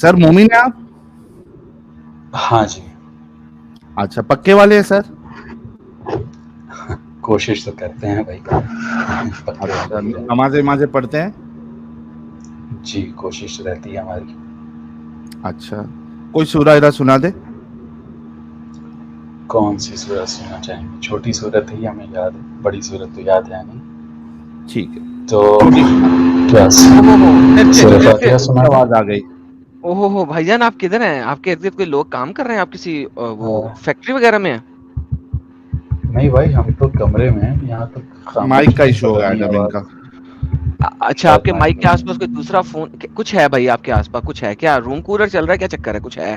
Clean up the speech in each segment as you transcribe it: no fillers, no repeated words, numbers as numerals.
Sir मोमिन है आप? हाँ जी। अच्छा, पक्के वाले हैं सर? कोशिश तो करते हैं भाई। पक्के अच्छा, वाले ही हैं। नमाज़ें वमाज़ें पढ़ते हैं? जी, कोशिश रहती है हमारी। अच्छा, कोई सूरा इरा सुना दे। कौन सी सूरत सुनना चाहेंगे? छोटी सूरत ही हमें याद है, बड़ी सूरत तो याद है नहीं। ठीक है, तो छोटी सूरत। क्या सूरह फातिहा सुना दें? आवाज आ गई। ओहो हो भाईजान, आप किधर हैं? आपके इर्द गिर्द कोई लोग काम कर रहे हैं? आप किसी वो अ, फैक्ट्री वगैरह में हैं? नहीं भाई, हम तो कमरे में हैं, यहाँ तो खामोश माइक का है, इशू पता होगा नहीं एडम आवाज। इनका। अच्छा, शायद आपके माइक माइक का के इशू। आसपास कोई दूसरा फोन कुछ है भाई? आपके आसपास कुछ है क्या? रूम कूलर चल रहा है? क्या चक्कर है? कुछ है,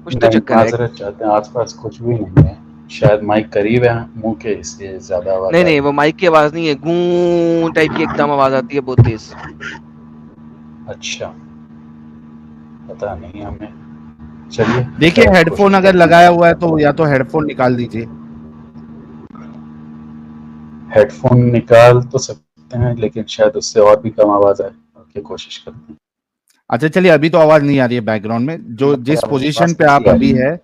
कुछ तो नहीं, चक्कर है। माजरत चाहते हैं, आसपास कुछ भी नहीं है। शायद माइक करीब है मुंह के, इसलिए ज्यादा आवाज नहीं आ नहीं, रही वो माइक की आवाज नहीं है, गूं टाइप की एकदम आवाज आती है, बहुत तेज। है। अच्छा, पता नहीं हमें। चलिए, देखिए, खैर हेडफोन कोशिश अगर करते लगाया हैं। हुआ है तो या तो हेडफोन निकाल दीजिए। हेडफोन निकाल तो सकते हैं, लेकिन शायद उससे और भी कम आवाज आए। ओके, कोशिश करते हैं। अच्छा चलिए, अभी तो आवाज नहीं आ रही है बैकग्राउंड में। जो जिस पोजीशन आवाज पे कैसी आप आ अभी रही है? है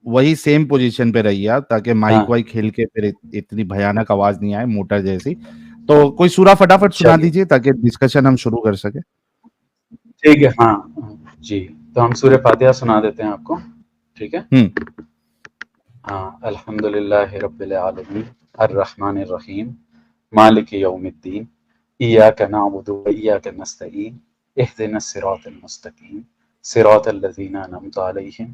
वही सेम पोजीशन पे रहिए आप, ताकि माइक हाँ, वाइक हिल के फिर इतनी भयानक आवाज नहीं आए मोटर जैसी। तो कोई सूरा फटाफट सुना चलिए दीजिए ताकि डिस्कशन हम शुरू कर सके। ठीक है। हाँ जी, तो हम सूरह फातिहा सुना देते हैं आपको, ठीक है। हाँ, अल्हम्दुलिल्लाहि रब्बिल आलमीन अर्रहमानिर रहीम मालिकि यौमिद्दीन इय्याका नअबुदु व इय्याका नस्तईन इहदिनस सिरातल मुस्तकीम सिरातल लज़ीना अनअमता अलैहिम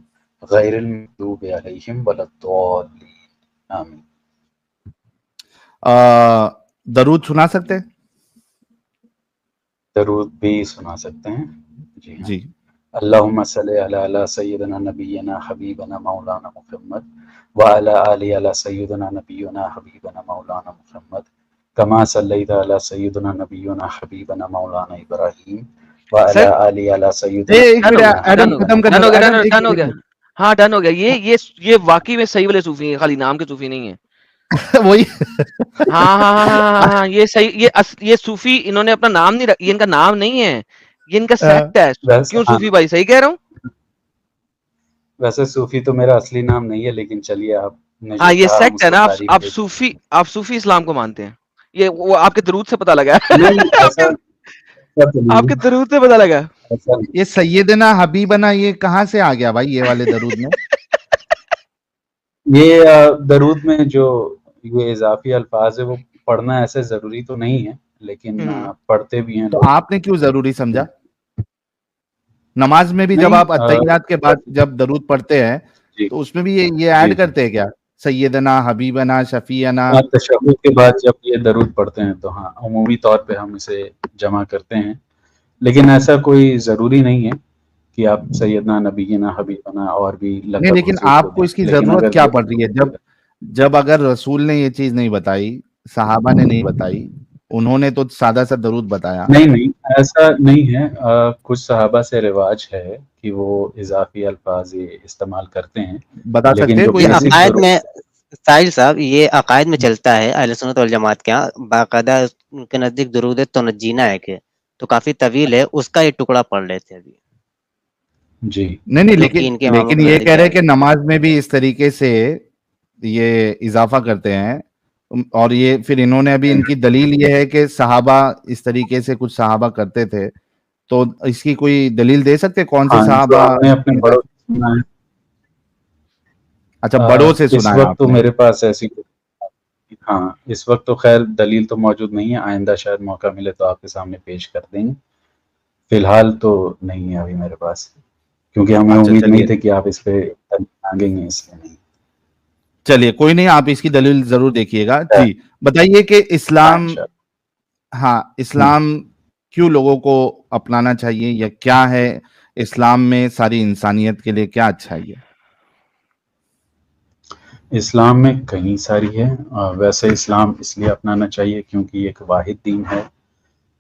गैरिल मग़दूबि अलैहिम वलद्दाल्लीन आमीन। दरूद सुना सकते हैं? दरूद भी सुना सकते हैं। जी हाँ। जी। अल्लाहुम्मा सल्लि अला सय्यिदिना नबिय्यिना हबीबना मौलाना मुहम्मद व अला आलि अला सय्यिदिना नबिय्यिना हबीबना मौलाना मुहम्मद कमा सल्लैता अला सय्यिदिना नबिय्यिना हबीबना मौलाना इब्राहीम व अला सर आलि अला ए, सय्यिदिना एक डन हो मिनट गया, नबिय्यिना एडम, डन हो गया, खत्म करने डन दो हो गया, एडम, एक डन हो मिनट, गया। हाँ डन हो गया। ये वाकई में सही वाले सूफी हैं, खाली नाम के सूफी नहीं है। वही। हाँ हाँ हाँ हाँ हाँ हाँ, ये सही। ये सूफी, इन्होंने अपना नाम नहीं ये इनका नाम नहीं है, ये इनका सेक्ट है। वैसे क्यों हाँ, सूफी भाई, सही कह रहा हूँ? वैसे सूफी तो मेरा असली नाम नहीं है, लेकिन चलिए आपने हाँ, जो ये कहा हम सेक्ट है उसको ना। तारीफ दे। आप सूफी इस्लाम को मानते हैं। ये वो आपके दरूद से पता लगा। नहीं, ऐसा सब आपके नहीं, दरूद से पता लगा। ऐसा नहीं। ये सैयदना हबीबना ये कहाँ से आ गया भाई, ये वाले दरूद में? ये दरूद में जो ये इजाफी अल्फाज है वो पढ़ना ऐसे ज़रूरी तो नहीं है, लेकिन हम्म। पढ़ते भी हैं तो लोग। आपने क्यों जरूरी समझा? नमाज में भी जब नहीं, आप अत्तहियात के बाद जब दरूद पढ़ते हैं जी तो उसमें भी ये जी ऐड जी। करते हैं क्या? सैयदना हबीबना शफीना। तशहुद के बाद जब ये दरूद पढ़ते हैं तो हाँ, अमूमी तौर पे हम इसे जमा करते हैं, लेकिन ऐसा कोई ज़रूरी नहीं है कि आप सैयदना नबीना हबीबना और भी नहीं, लक़ब लेकिन हुज़ूर को आपको दें, इसकी लेकिन जरूरत अगर क्या पड़ रही है? ज़रूरत जब अगर रसूल ने ये चीज नहीं बताई, सहाबा ने नहीं बताई, उन्होंने तो सादा सा दरूद बताया। नहीं नहीं, ऐसा नहीं है। कुछ सहाबा से रिवाज है कि वो इजाफी अल्फाज ये इस्तेमाल करते हैं, बता सकते लेकिन हैं जो कोई ये ऐसी? बेसिक अकायद में ज़रूरत साहिल साहब, ये अकायद में चलता है अहले सुन्नत वल जमात के यहाँ। बाकायदा उनके नजदीक दुरूद तनजीना है कि तो काफी तवील है, उसका एक टुकड़ा पढ़ लेते हैं अभी, जी। नहीं नहीं, जो कि लेकिन इनके इमामों लेकिन के ये नजदीक कह रहे हैं जायज कि है। नमाज में भी इस तरीके से ये इजाफा करते हैं। और ये फिर इन्होंने अभी इनकी दलील ये है कि सहाबा इस तरीके से कुछ सहाबा करते थे। तो इसकी कोई दलील दे सकते हैं? कौन से हाँ, जो सहाबा? हमने अपने बड़ों से सुना है। अच्छा, बड़ों से इस सुना है वक्त तो आपने? मेरे पास ऐसी, हाँ, इस वक्त तो खैर दलील तो मौजूद नहीं है, आइंदा शायद मौका मिले तो आपके सामने पेश कर देंगे। फिलहाल तो नहीं है अभी मेरे पास, क्योंकि हमें अच्छा उम्मीद नहीं चलिए, थी कि आप इस पे मांगेंगे, इसलिए नहीं। चलिए कोई नहीं, आप इसकी दलील जरूर देखिएगा खैर, जी। बताइए कि हाँ इस्लाम, इंशाल्लाह। हाँ, इस्लाम क्यों लोगों को अपनाना चाहिए, या क्या है इस्लाम में सारी इंसानियत के लिए क्या अच्छाई है? इस्लाम में कई सारी है। वैसे इस्लाम इसलिए अपनाना चाहिए क्योंकि एक वाहिद दीन है।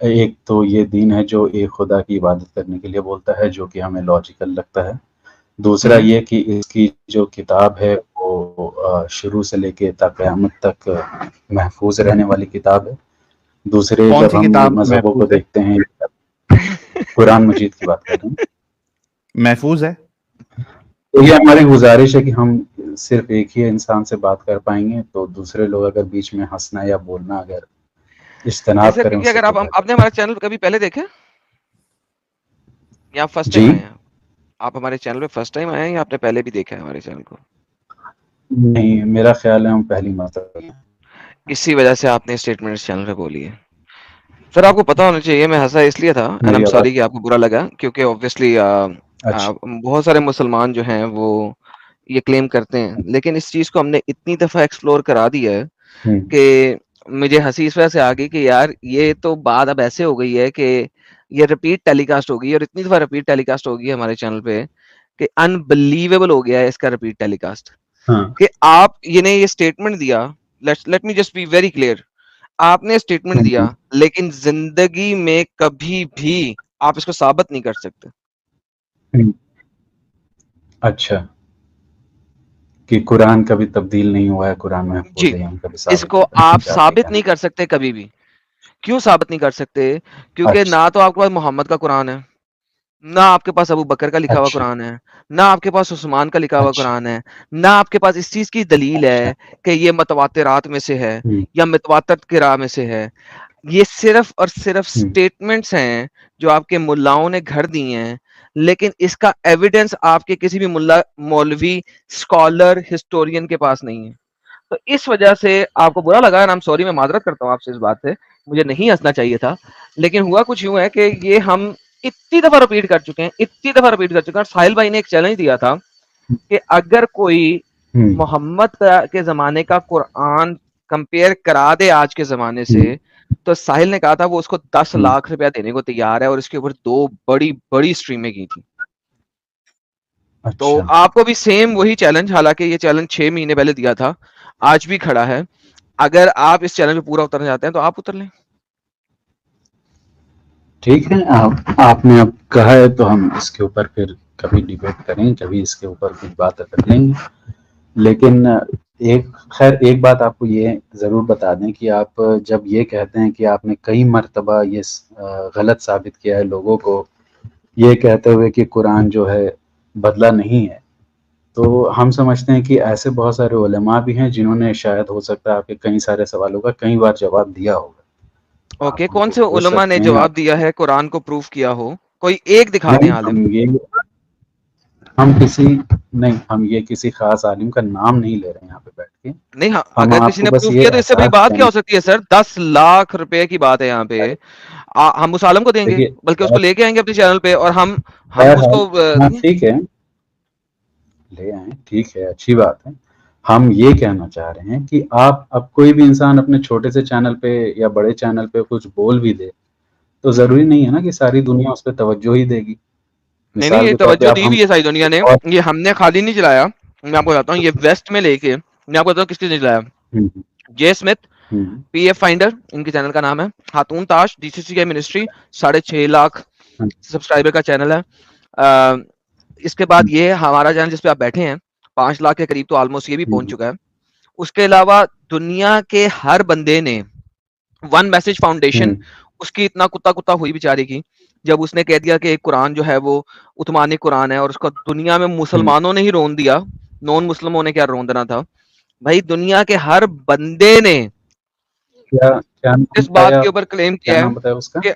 एक तो ये दीन है जो एक खुदा की इबादत करने के लिए बोलता है, जो कि हमें लॉजिकल लगता है। दूसरा ये कि इसकी जो किताब है वो शुरू से लेके ता क़यामत तक महफूज रहने वाली किताब है। दूसरे कौन जब सी हम किताब मजहबों को महफूज है? देखते हैं, कुरान मजीद की बात कर रहे हैं, महफूज है। तो ये हमारी गुजारिश है कि हम सिर्फ एक ही इंसान से बात कर पाएंगे, तो दूसरे लोग अगर बीच में हंसना या बोलना अगर इज्तनाब ऐसा करें क्योंकि उससे अगर तो आपने हमारे चैनल कभी पहले देखे या फर्स्ट जी टाइम आए हैं? आप हमारे चैनल पे फर्स्ट टाइम आए हैं या आपने पहले भी देखा है हमारे चैनल को? नहीं, मेरा ख्याल है हम पहली मरतबा। इसी वजह से आपने स्टेटमेंट इस चैनल पे बोली है। सर आपको पता होना चाहिए, मैं हंसा इसलिए था एंड आई मेरी एम आवाज सॉरी कि आपको बुरा लगा, क्योंकि ऑब्वियसली अच्छा बहुत सारे मुसलमान जो हैं वो ये क्लेम करते हैं, लेकिन इस चीज को हमने इतनी दफा एक्सप्लोर करा दिया है कि मुझे हंसी इस वजह से आ गई कि यार ये तो बात अब ऐसे हो गई है कि ये रिपीट टेलीकास्ट हो गई है, और इतनी दफा रिपीट टेलीकास्ट हो गई है हमारे चैनल पे कि अनबिलीवेबल हो गया है इसका रिपीट टेलीकास्ट। हाँ कि आप ये स्टेटमेंट दिया, let me just be very clear, आपने स्टेटमेंट दिया लेकिन जिंदगी में कभी भी आप इसको साबित नहीं कर सकते। अच्छा, कि कुरान कभी तब्दील नहीं हुआ है, कुरान में जी, हम कभी साबित इसको नहीं करना आप चाहते साबित हैं। नहीं कर सकते कभी भी। क्यों साबित नहीं कर सकते? क्योंकि अच्छा ना तो आपके पास मोहम्मद का कुरान है, ना आपके पास अबू बकर का लिखा हुआ अच्छा कुरान है, ना आपके पास उस्मान का लिखा हुआ अच्छा कुरान है, ना आपके पास इस चीज की दलील अच्छा है कि ये मतवातिरात में से है या मतवातर की राह में से है। ये सिर्फ और सिर्फ स्टेटमेंट्स हैं जो आपके मुल्लाओं ने घर दिए हैं, लेकिन इसका एविडेंस आपके किसी भी मुल्ला, मौलवी, स्कॉलर, हिस्टोरियन के पास नहीं है। तो इस वजह से आपको बुरा लगा, आई एम सॉरी, मैं माजरत करता हूँ आपसे इस बात से, मुझे नहीं हंसना चाहिए था, लेकिन हुआ कुछ यूं है कि ये हम इतनी दफा रिपीट कर चुके हैं, इतनी दफा रिपीट कर चुके हैं। और साहिल भाई ने एक चैलेंज दिया था कि अगर कोई मोहम्मद के जमाने का कुरान कंपेयर करा दे आज के जमाने से, तो साहिल ने कहा था वो उसको 10 लाख रुपया देने को तैयार है, और इसके ऊपर 2 बड़ी बड़ी स्ट्रीमें की थी। तो अच्छा आपको भी सेम वही चैलेंज, हालांकि ये चैलेंज 6 महीने पहले दिया था, आज भी खड़ा है। अगर आप इस चैनल पे पूरा उतरना चाहते हैं तो आप उतर लें। ठीक है, आपने अब कहा है तो हम इसके ऊपर फिर कभी डिबेट करें, कभी इसके ऊपर कुछ बात कर लेंगे। लेकिन एक बात आपको ये जरूर बता दें कि आप जब ये कहते हैं कि आपने कई मर्तबा ये गलत साबित किया है लोगों को, ये कहते हुए कि कुरान जो है बदला नहीं है, तो हम समझते हैं कि ऐसे बहुत सारे उलमा भी हैं जिन्होंने शायद हो सकता है आपके कई सारे सवालों का कई बार जवाब दिया होगा। ओके, आप कौन उनको से पूछ उलमा ने सकते हैं। जवाब दिया है कुरान को प्रूफ किया हो? कोई एक दिखा दें आलिम। हम ये किसी खास आलिम का नाम नहीं ले रहे हैं यहाँ पे बैठ के। नहीं, हाँ, हम अगर किसी आपको ने बस प्रूफ ये किया तो इससे बड़ी एहसास बात क्या देना, हो सकती है सर? 10 लाख रुपए की बात है यहाँ पे। हम उस आलम को देंगे, देखिए बल्कि उसको लेके आएंगे अपने चैनल पे, और हम बहरहाल, उसको हाँ ठीक है, ले आए, ठीक है, अच्छी बात है। हम ये कहना चाह रहे हैं कि आप अब कोई भी इंसान अपने छोटे से चैनल पे या बड़े चैनल पे कुछ बोल भी दे, तो जरूरी नहीं है ना कि सारी दुनिया उस पर तवज्जो ही देगी। नहीं, मिसाल ये के तौर पे तवज्जो आप दी हम भी है सारी दुनिया ने। और ये हमने खाली नहीं चलाया, मैं आपको बताता हूँ, ये वेस्ट में लेके, मैं आपको बताता हूँ किसने चलाया। जे स्मिथ, पीएफ फाइंडर इनके चैनल का नाम है, खातून ताश, डीसीसी के मिनिस्ट्री, 6.5 लाख सब्सक्राइबर का चैनल है। इसके बाद ये हमारा चैनल जिसपे आप बैठे हैं 5 लाख के करीब, तो ऑलमोस्ट ये भी पहुंच चुका है। उसके अलावा दुनिया के हर बंदे ने, वन मैसेज फाउंडेशन, उसकी इतना कुत्ता कुत्ता हुई बेचारी की, जब उसने कह दिया कि एक कुरान जो है वो उस्मानी कुरान है, और उसको दुनिया में मुसलमानों ने ही रोन दिया, नॉन मुस्लिमों ने क्या रोन देना था भाई। दुनिया के हर बंदे ने क्या क्या नाम इस बात बताया, के ऊपर क्लेम क्या किया है नाम बताया उसका? कि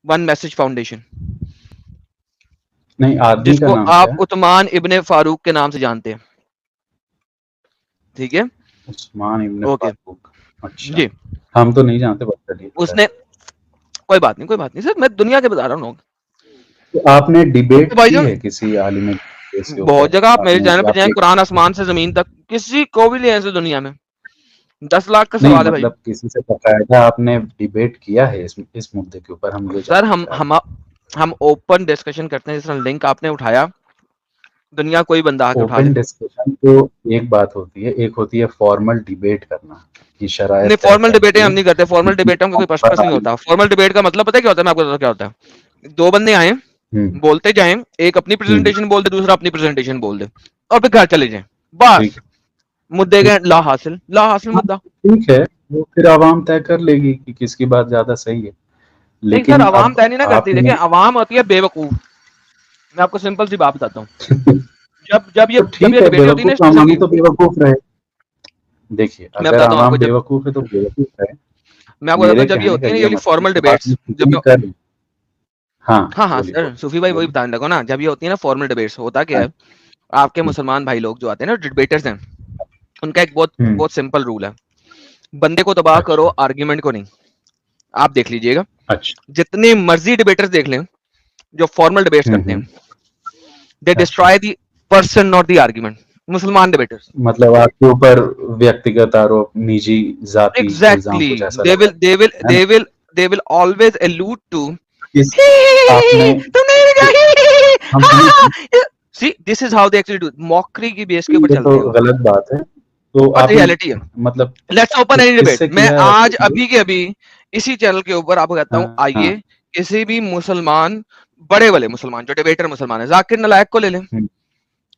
वन मैसेज फाउंडेशन, नहीं, आदमी का जिसको नाम क्या आप है? उस्मान इब्ने फारूक के नाम से जानते हैं, ठीक है? उस्मान इब्न ओके फारूक। अच्छा, जी, हम तो नहीं जानते, बस चलिए। उसने, कोई बात नहीं, कोई बात नहीं सर, मैं दुनिया के बता रहा हूँ। तो आपने डिबेट तो की भाईजान है किसी आलिम के बहुत ऊपर? जगह आप मेरे आपने चैनल पे आप जाएं, ये कुरान आसमान से जमीन तक, किसी को भी ले आए इस दुनिया में, 10 लाख का नहीं, सवाल है भाई। मतलब किसी से बकायदा आपने डिबेट किया है इस मुद्दे के ऊपर? हम ये सर जानना चाह रहे हम ओपन डिस्कशन करते हैं, जिस तरह लिंक आपने उठाया, दुनिया कोई बंदा हैं। आके उठा ले। ओपन डिस्कशन तो एक बात होती है, एक होती है फॉर्मल डिबेट करना कि शरायत नहीं, तय फॉर्मल डिबेटें करके हम नहीं करते, फॉर्मल डिबेट में कोई पर्पस नहीं होता। फॉर्मल डिबेट का मतलब पता है क्या होता है? मैं आपको बताता हूँ क्या होता है। 2 बंदे आए, बोलते जाएं, एक अपनी प्रेजेंटेशन बोल दे, दूसरा अपनी प्रेजेंटेशन बोल दे, और फिर घर चले जाएं, बस ठीक मुद्दे के ला हासिल, ला हासिल मुद्दा। ठीक है, वो फिर आवाम तय कर लेगी कि किसकी बात ज्यादा सही है। लेकिन सर अवाम तय नहीं ना करती, आपने देखिए अवाम होती है बेवकूफ। मैं आपको सिंपल सी बात बताता हूँ। जब ये तो ठीक है, डिबेट होती है ना बेवकूफ आवाम स्पेशली, तो बेवकूफ रहे। देखिए मैं अगर बताता हूँ आवाम आपको, जब बेवकूफ है तो बेवकूफ रहे। मैं आपको बताता मेरे हूँ, जब ये कहने का होती है ना ये ये मतलब फॉर्मल जब डिबेट्स, आपने जब चीटिंग कर हाँ हाँ बोलिए सर बोलिए सूफी भाई वही बोलिए। बताने लगो ना, जब ये होती है ना फॉर्मल डिबेट्स, होता क्या है, आपके मुसलमान भाई लोग जो आते हैं ना डिबेटर्स हैं, उनका एक बहुत बहुत सिंपल रूल है, बंदे को तबाह करो, आर्ग्यूमेंट को नहीं। आप देख लीजिएगा, अच्छा जितने मर्जी डिबेटर्स देख लें जो फॉर्मल डिबेट्स करते हैं, दे destroy the person not the argument. मुसलमान डिबेटर्स मतलब आपके ऊपर व्यक्तिगत आरोप, निजी जाति इल्जाम एग्जैक्टली, कुछ ऐसा दे लगा विल दे विल है ना? They will they will always allude to इस आपने हम see this is how they actually do, mockery की बेस के ऊपर ये चलते तो हैं वो, गलत बात है। तो और आपने रियलिटी है। मतलब लेट्स ओपन एनी डिबेट। किससे मैं किया है आज आपने? अभी के अभी इसी चैनल के ऊपर आपको कहता हूँ, हाँ आइए किसी भी मुसलमान, बड़े वाले मुसलमान जो डिबेटर मुसलमान है, जाकिर नालायक को ले लें,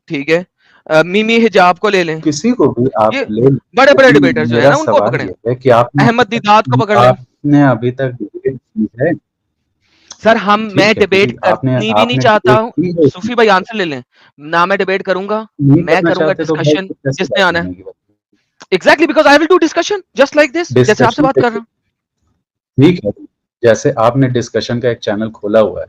ठीक है, मिमी हिजाब को ले लें, किसी को भी आप ये ले, बड़े बड़े लेकिन डिबेटर्स जो है मेरा ना उनको सवाल पकड़ें, ये है कि अहमद दीदात को पकड़ लें। आपने अभी तक डिबेट की है? सर मैं ठीक है, डिबेट क्योंकि आपने करनी भी नहीं आपने चाहता डिबेट हूँ। की है, सूफी भाई आंसर ले लें, ना मैं डिबेट करूंगा, नहीं मैं करना करूंगा चाहते तो भाई डिस्कशन, तो कैसे जिसने बात आना है। बनेगी? Exactly, because I will do discussion just like this, जैसे आपसे डिस्कशन बात कर रहा हूँ। ठीक है, जैसे आपने डिस्कशन का एक चैनल खोला हुआ है,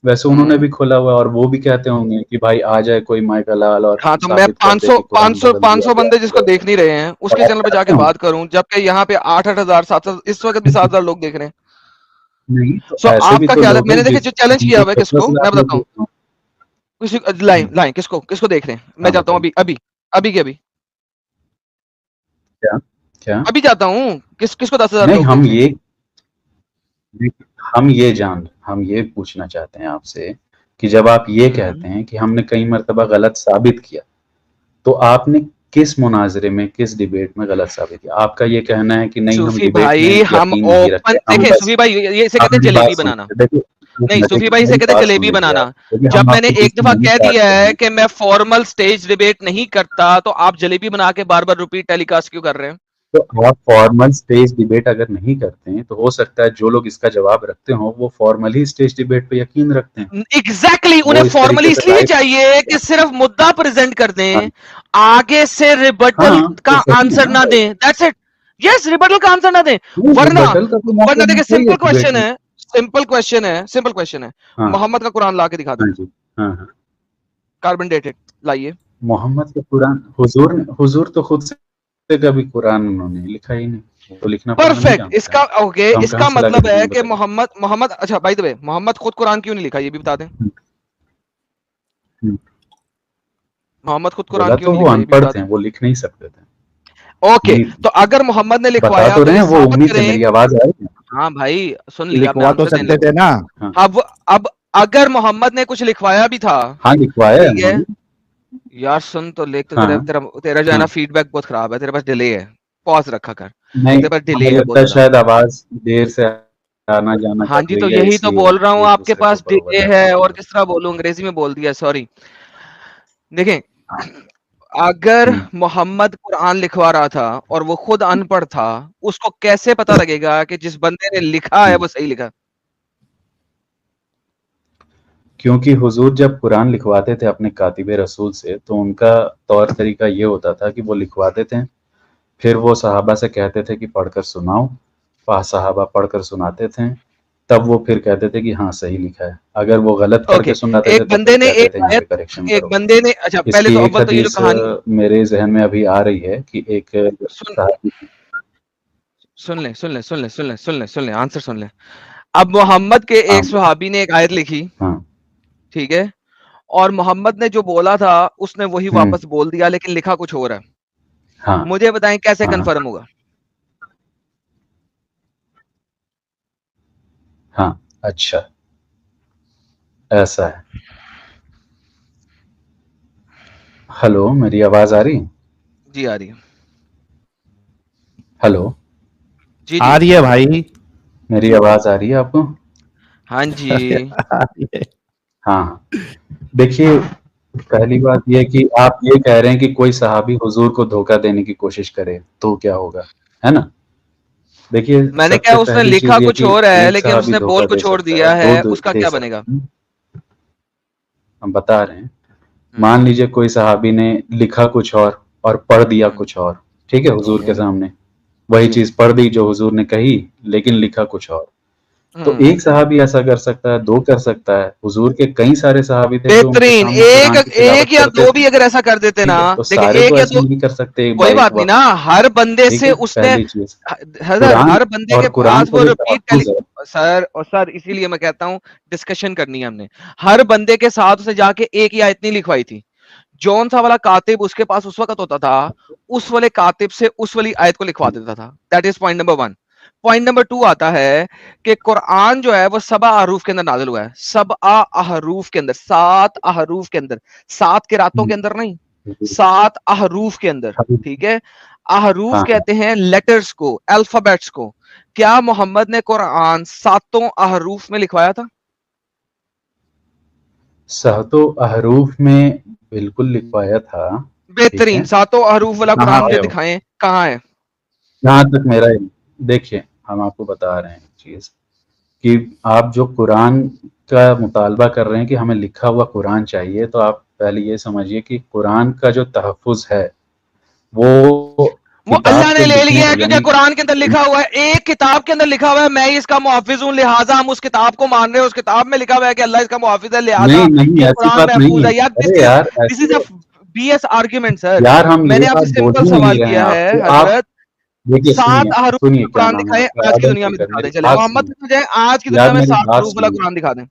वैसे उन्होंने भी खोला हुआ है, और वो भी कहते होंगे कि भाई आ जाए कोई माइक हलाल और हाँ तो मैं साबित कर दे कि कुरान बदल दिया 500 बंदे जिसको गया। देख नहीं रहे हैं उसके चैनल पे जाके बात करूं, जबकि यहाँ पे 8,000 7,000, इस वक्त भी 7,000 लोग देख रहे हैं। नहीं तो सो ऐसे भी आपका तो क्या है, लोग हैं मैंने देखिए जो चैलेंज किया हुआ है, किसको मैं बताता हूँ, लोग किसी लाइन लाइन किसको किसको देख रहे हैं, मैं हाँ, जाता हूँ अभी अभी अभी के अभी क्या क्या अभी जाता हूँ, किसको 10,000 नहीं लोग देख रहे हैं। हम ये पूछना चाहते हैं आपसे कि जब आप ये कहते हैं कि हमने कई मर्तबा गलत साबित किया, तो आपने किस मुनाजरे में, किस डिबेट में गलत साबित किया? आपका ये कहना है कि नहीं हम सूफी डिबेट भाई में हम यकीन नहीं ओपन रखते, हम देखें, बस सूफी भाई ये इसे कहते हैं मेरी बात जलेबी सुन बनाना। देखिए, नहीं सूफी भाई इसे मेरी कहते हैं बात जलेबी सुन लीजिए बनाना। आप, क्योंकि जब हम मैंने आपको एक कुछ दफा नहीं कह दिया काटते है हैं। कि मैं फॉर्मल स्टेज डिबेट नहीं करता, तो आप जलेबी बना के बार बार रिपीट टेलीकास्ट क्यों कर रहे हैं? तो आप फॉर्मल स्टेज डिबेट अगर नहीं करते हैं, तो हो सकता है जो लोग इसका जवाब रखते हो वो फॉर्मल ही स्टेज डिबेट पे यकीन रखते हैं। एग्जैक्टली वो उन्हें इस फॉर्मली तरीके से इसलिए लाइव चाहिए कि सिर्फ मुद्दा प्रेजेंट कर दें, आगे से रिबटल का तो सही है आंसर ना ना भाई। दें, दैट्स इट। यस, रिबटल का आंसर ना दें, नहीं, वरना रिबटल का तो मौका देखिए मिलता ही है सिंपल डिबेट क्वेश्चन में। है, सिंपल क्वेश्चन है, हाँ मोहम्मद का कुरान ला के दिखा दो, हाँ जी, हाँ कार्बन डेटेड लाइए। मोहम्मद का कुरान, हुजूर तो खुद से कभी कुरान उन्होंने लिखा ही नहीं, वो तो लिखना पढ़ना नहीं परफेक्ट, जानते इसका हैं। ओके, तो हम कहाँ इसका से लाके मतलब है दिखाएं, कि बताइए। मोहम्मद अच्छा बाय द वे, मोहम्मद खुद कुरान क्यों नहीं लिखा ये भी बता दें। हम्म, मोहम्मद खुद कुरान बोला क्यों तो नहीं वो लिखा ये भी अनपढ़ बता थे, दें। वो लिख नहीं सकते थे। ओके, नहीं, तो अगर मोहम्मद ने बता लिखवाया तो तो रहे ये हैं वो साबित उम्मीद है, करें। मेरी आवाज आ रही है? हाँ भाई सुन लिया, आपने लिखवा तो आंसर देने सकते लगे। थे ना। हाँ अब अगर मोहम्मद ने कुछ लिखवाया भी था, हाँ लिखवाया है ठीक है उन्होंने। यार, सुन तो लेख, तो तेरा हाँ तेरा तेरा जो है ना हाँ फीडबैक बहुत खराब है, तेरे पास डिले है, पॉज रखा कर, नहीं, तेरे पास डिले हमें है लगता बहुत है ज्यादा। शायद आवाज देर से आना जाना हाँ कर जी, तो रही है, यही तो इसलिए बोल रहा हूँ, एक आपके दूसरे के पास ऊपर डिले ओवरलैप है, होती और है। किस तरह बोलूं, अंग्रेजी में बोल दिया, सॉरी। देखें, अगर मोहम्मद कुरान लिखवा रहा था और वो खुद अनपढ़ था, उसको कैसे पता लगेगा कि जिस बंदे ने लिखा है वो सही लिखा? क्योंकि हुजूर जब कुरान लिखवाते थे अपने कातिबे रसूल से, तो उनका तौर तरीका ये होता था कि वो लिखवाते थे, फिर वो सहाबा से कहते थे कि पढ़कर सुनाओ, सहाबा पढ़कर सुनाते थे, तब वो फिर कहते थे कि हाँ सही लिखा है। अगर वो गलत करके ओके, सुनाते थे एक तो फिर बंदे ने कहते एक थे यहाँ पे आयत, करेक्शन एक करो। बंदे ने, अच्छा पहले इसकी तो एक अव्वल तो ये जो हदीस कहानी, मेरे जहन में अभी आ रही है कि एक सुन सहाबी, सुन ले आंसर सुन ले। अब मोहम्मद के हाँ एक सहाबी ने एक आयत लिखी, हाँ ठीक है, और मोहम्मद ने जो बोला था उसने वही वापस बोल दिया, लेकिन लिखा कुछ और है। हाँ मुझे बताएं कैसे हाँ कंफर्म होगा? हाँ अच्छा, ऐसा है। हेलो, मेरी आवाज आ रही? जी आ रही है, हेलो, जी आ जी रही है भाई। मेरी आवाज आ रही है आपको? हाँ जी। हाँ, देखिए, पहली बात ये कि आप ये कह रहे हैं कि कोई सहाबी हुजूर को धोखा देने की कोशिश करे तो क्या होगा, है ना? देखिए मैंने क्या, उसने लिखा कुछ और है लेकिन उसने बोल कुछ और दिया है, उसका क्या बनेगा? हम बता रहे हैं, मान लीजिए कोई सहाबी ने लिखा कुछ और पढ़ दिया कुछ और, ठीक है, हुजूर के सामने वही चीज पढ़ दी जो हुजूर ने कही, लेकिन लिखा कुछ और। तो एक सहाबी ऐसा कर सकता है, दो कर सकता है, हुजूर के कई सारे सहाबी थे जो उनके बेहतरीन, सामने कुरान की तिलावत एक या करते दो थे। भी अगर ऐसा कर देते ना, तो देखिए सारे एक तो या ऐसे दो, नहीं कर सकते एक कोई बाइक बात नहीं ना, हर बंदे से उसने, पहली चीज हर बंदे के कुरान पास वो का जो रिपीट तहफ्फुज़ है। सर इसीलिए मैं कहता हूँ डिस्कशन करनी है हमने। हर बंदे के साथ उसे जाके एक ही आयत नहीं लिखवाई थी। जौन सा वाला कातिब उसके पास उस वक्त होता था, उस वाले कातिब से उस वाली आयत को लिखवा देता था। That is point number 1। Point number 2 आता है कि कुरान जो है वो सबा अहरूफ के अंदर नाजिल हुआ है, सबआ अहरूफ के अंदर, 7 अहरूफ के अंदर, 7 किरातों के अंदर नहीं, 7 अहरूफ के अंदर, ठीक है। अहरूफ कहते हैं लेटर्स को, अल्फाबेट्स को। क्या मोहम्मद ने कुरान 7 अहरूफ में लिखवाया था? 7 अहरूफ में बिल्कुल लिखवाया था। बेहतरीन, 7 अहरूफ वाला कुरान मुझे दिखाएं, कहाँ है? जहां तक मेरा, देखिए हम आपको बता रहे हैं चीज कि आप जो कुरान का मुतालबा कर रहे हैं कि हमें लिखा हुआ कुरान चाहिए, तो आप पहले ये समझिए कि कुरान का जो तहफ़्फ़ुज़ है वो अल्लाह ने ले लिया है, क्योंकि कुरान के अंदर लिखा हुआ है, एक किताब के अंदर लिखा हुआ है मैं इसका मुहाफिज हूं, लिहाजा हम उस किताब को मान रहे हैं। उस किताब में लिखा हुआ है कि अल्लाह इसका मुहाफिज है, लिहाजा ये कुरान महफूज है। यार this is a BS argument sir. यार हम मैंने आपसे सिंपल सवाल किया है हजरत, 7 अहरूफ का कुरान दिखाएं आज की दुनिया में, दिखा दें। चले मोहम्मद के बजाय आज की दुनिया में 7 अहरूफ वाला कुरान दिखा दें।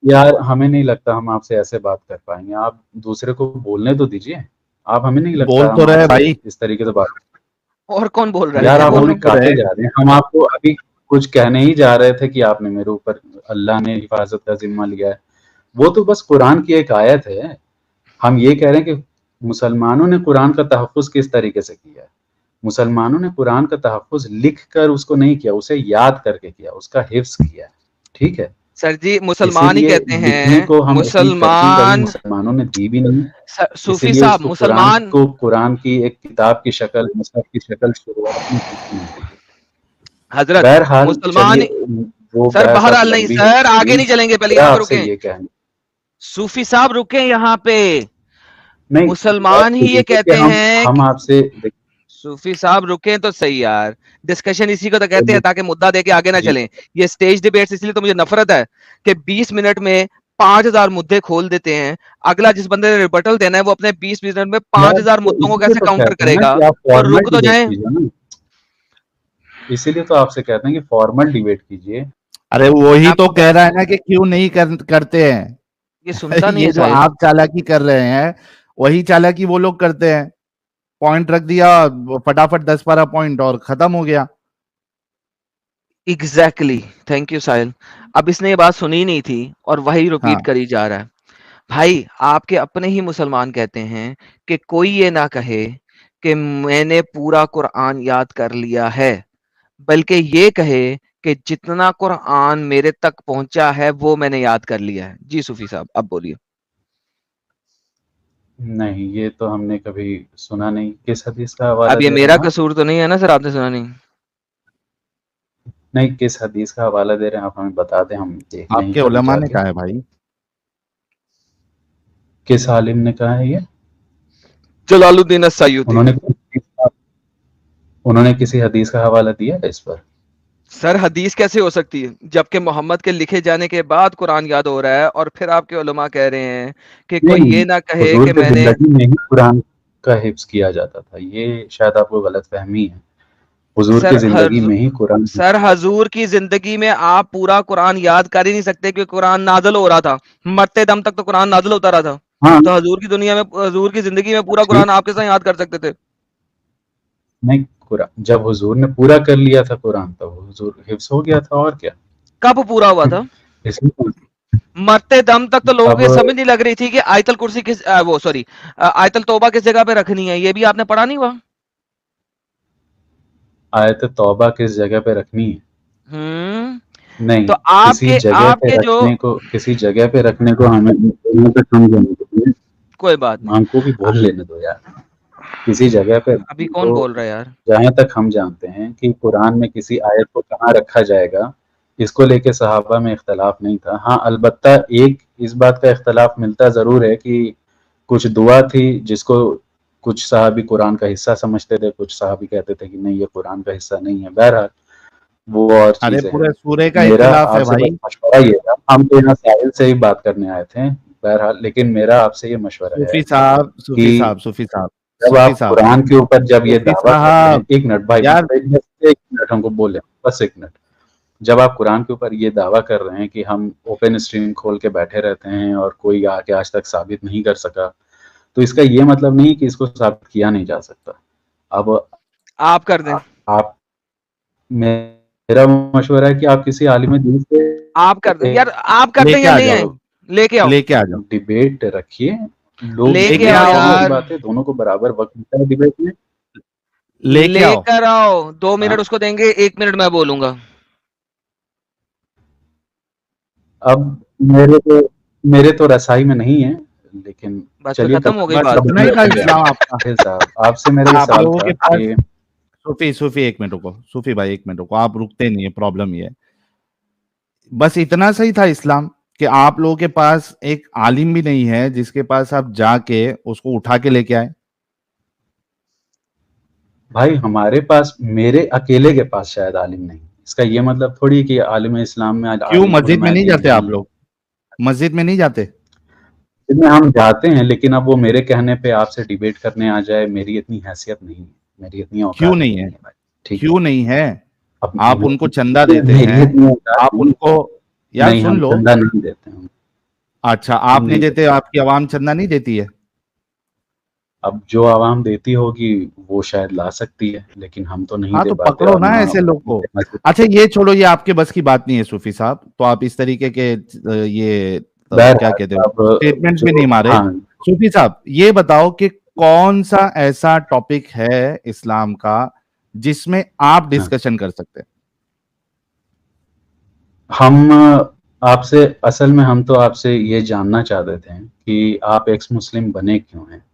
यार हमें नहीं लगता हम आपसे ऐसे बात कर पाएंगे, आप दूसरे को बोलने तो दीजिए। आप, हमें नहीं लगता बोल तो रहे भाई, इस तरीके से बात। और कौन बोल रहा है यार आप हमें काटे जा रहे हैं। हम आपको अभी कुछ कहने ही जा रहे थे कि आपने मेरे ऊपर अल्लाह ने हिफाजत का जिम्मा लिया है, वो तो बस कुरान की एक आयत है। हम ये कह रहे हैं कि मुसलमानों ने कुरान का तहफ़्फ़ुज़ किस तरीके से किया है। मुसलमानों ने कुरान का तहफ़्फ़ुज़ लिख कर उसको नहीं किया, उसे याद करके किया, उसका हिफ्ज़ किया, ठीक है। सर जी मुसलमान ही कहते हैं, को हम मुसलमानों ने दी भी नहीं। सूफी साहब, मुसलमान को कुरान की एक किताब की शक्ल, मुसहफ की शक्ल हजरत मुसलमान, सर बहरहाल नहीं सर, आगे नहीं चलेंगे, पहले यहाँ पे रुके। सूफी साहब रुके यहाँ पे, मुसलमान ही ये कहते हैं। हम आपसे, सूफी साहब रुके तो सही यार, डिस्कशन इसी को तो कहते हैं ताकि मुद्दा देके आगे ना चलें। ये स्टेज डिबेट्स इसलिए तो मुझे नफरत है कि 20 मिनट में 5000 मुद्दे खोल देते हैं। अगला जिस बंदे ने रिबटल देना है वो अपने 20 मिनट में 5000 मुद्दों को कैसे काउंटर करेगा? और रुक तो जाए। इसीलिए तो आपसे कहते हैं कि फॉर्मल डिबेट कीजिए। अरे वही तो कह रहा है ना कि क्यों नहीं करते हैं। ये सुनता नहीं ये जो आप चालाकी कर रहे हैं वही चालाकी वो लोग करते हैं। पॉइंट रख दिया फटाफट 10-12 पॉइंट और खत्म हो गया। एग्जैक्टली, थैंक यू साहिल। अब इसने ये बात सुनी नहीं थी और वही रिपीट करी जा रहा है। भाई आपके अपने ही मुसलमान कहते हैं कि कोई ये ना कहे कि मैंने पूरा कुरान याद कर लिया है, बल्कि ये कहे कि जितना कुरान मेरे तक पहुंचा है वो मैंने याद कर लिया है। जी सूफी साहब अब बोलिए। नहीं, ये तो हमने कभी सुना नहीं। किस हदीस का हवाला? अब ये मेरा कसूर तो नहीं है ना सर, आपने सुना नहीं? नहीं, किस हदीस का हवाला दे रहे हैं आप, हमें बता दें, हम देख लें। आपके उलमा ने कहा है भाई। किस आलिम ने कहा है ये? जलालुद्दीन अस्सयूती। उन्होंने किसी हदीस का हवाला दिया है इस पर? सर हदीस कैसे हो सकती है जबकि मोहम्मद के लिखे जाने के बाद कुरान याद हो रहा है और फिर आपके उलमा कह रहे हैं कि कोई ये ना कहे कि मैंने में ही कुरान का हिफ्ज किया जाता था। ये शायद आपको गलतफहमी है। हुजूर की जिंदगी में ही कुरान, सर हुजूर की जिंदगी में आप पूरा कुरान याद कर ही नहीं सकते क्योंकि कुरान नाज़िल हो रहा था, मरते दम तक तो कुरान नाज़िल होता रहा था। हाँ। तो हुजूर की दुनिया में, हुजूर की जिंदगी में पूरा कुरान आप कैसे याद कर सकते थे? नहीं, कुरान जब हुजूर ने पूरा कर लिया था कुरान तब हुजूर हिफ्ज हो गया था। और क्या? कब पूरा हुआ था? मरते दम तक तो लोगों को समझ नहीं लग रही थी कि आयतल कुर्सी किस वो सॉरी आयतल तौबा किस जगह पे रखनी है। ये भी आपने पढ़ा नहीं हुआ? आयत तौबा किस जगह पे रखनी है? नहीं, तो किसी जगह पे रखने को हमें कोई बात नहीं, हमको भी बोल लेने दो यार। किसी जगह पे अभी कौन बोल रहा है यार? जहाँ तक हम जानते हैं कि कुरान में किसी आयत को कहाँ रखा जाएगा, इसको लेके सहाबा में इख्तलाफ नहीं था। हाँ, अलबत्ता एक इस बात का इख्तलाफ मिलता ज़रूर है कि कुछ दुआ थी जिसको कुछ सहाबी कुरान का हिस्सा समझते थे, कुछ सहाबी कहते थे कि नहीं ये कुरान का हिस्सा नहीं है। बहरहाल वो और अरे चीज़ें पूरे हैं। सूर्य का मेरा इख्तिलाफ है आपसे भाई। बस मशवरा ये था, हम तो यहाँ साहिल से ही बात करने आए थे बहरहाल, लेकिन मेरा आपसे ये मशवरा है सूफी कि साहब, सूफी साहब, जब सूफी आप साहब, कुरान के ऊपर जब ये सूफी दावा कर रहे हैं, साहब, एक मिनट भाई, यार बस एक मिनट हमको बोले, बस एक मिनट। जब आप कुरान के ऊपर ये दावा कर रहे हैं कि हम ओपन स्ट्रीम खोल के बैठे रहते हैं और कोई आके आज तक साबित नहीं कर सका, तो इसका ये मतलब नहीं कि इसको साबित किया नहीं जा सकता। अब आप कर दें। आप मेरा मशवरा है कि आप किसी आलिम दीन से आप कर दें यार, आप कर दें या नहीं आए, लेके आओ, लेके आ जाओ, डिबेट रखिए। लोग लेके आओ यार, बात है, दोनों को बराबर वक्त मिलता है डिबेट में। लेकर आओ। 2 मिनट हाँ। उसको देंगे, 1 मिनट मैं बोलूंगा। अब मेरे तो रसाई में नहीं है, लेकिन बस तो चलिए खत्म हो गई बस बात। इतना ही था इस्लाम आपका। साहब आपसे मेरा ये आप सवाल लोगों था के पास कि सूफी 1 मिनट रुको, सूफी भाई 1 मिनट रुको, आप रुकते नहीं है, प्रॉब्लम ये है। बस इतना सही था इस्लाम कि आप लोगों के पास एक आलिम भी नहीं है जिसके पास आप जाके उसको उठा के लेके आए। भाई हमारे पास, मेरे अकेले के पास शायद आलिम नहीं, इसका ये मतलब थोड़ी कि आलिम इस्लाम में क्यों मस्जिद में नहीं जाते आप लोग? मस्जिद में नहीं जाते? इसमें हम जाते हैं, लेकिन अब वो मेरे कहने पे आपसे डिबेट करने आ जाए, मेरी इतनी हैसियत नहीं है, मेरी इतनी औकात क्यों नहीं है? भाई। ठीक क्यों नहीं है? अब आप उनको चंदा देते मेरी हैं, इतनी औकात आप नहीं, उनको यार नहीं सुन हम लो। चंदा नहीं देते हैं। अच्छा, आप नहीं नहीं देते, आपकी आवाम चंदा नहीं देती है? अब जो आवाम देती होगी वो शायद ला सकती है, लेकिन हम तो नहीं हाँ दे तो पाते। पकड़ो और ना ऐसे लोग को। अच्छा ये छोड़ो, ये आपके बस की बात नहीं है सूफी साहब, तो आप इस तरीके के ये क्या कहते हो स्टेटमेंट्स भी नहीं मारे। हाँ, सूफी साहब ये बताओ कि कौन सा ऐसा टॉपिक है इस्लाम का जिसमें आप डिस्कशन कर सकते हैं? हम आपसे असल में हम तो आपसे ये जानना चाहते थे कि आप एक्स मुस्लिम बने क्यों हैं।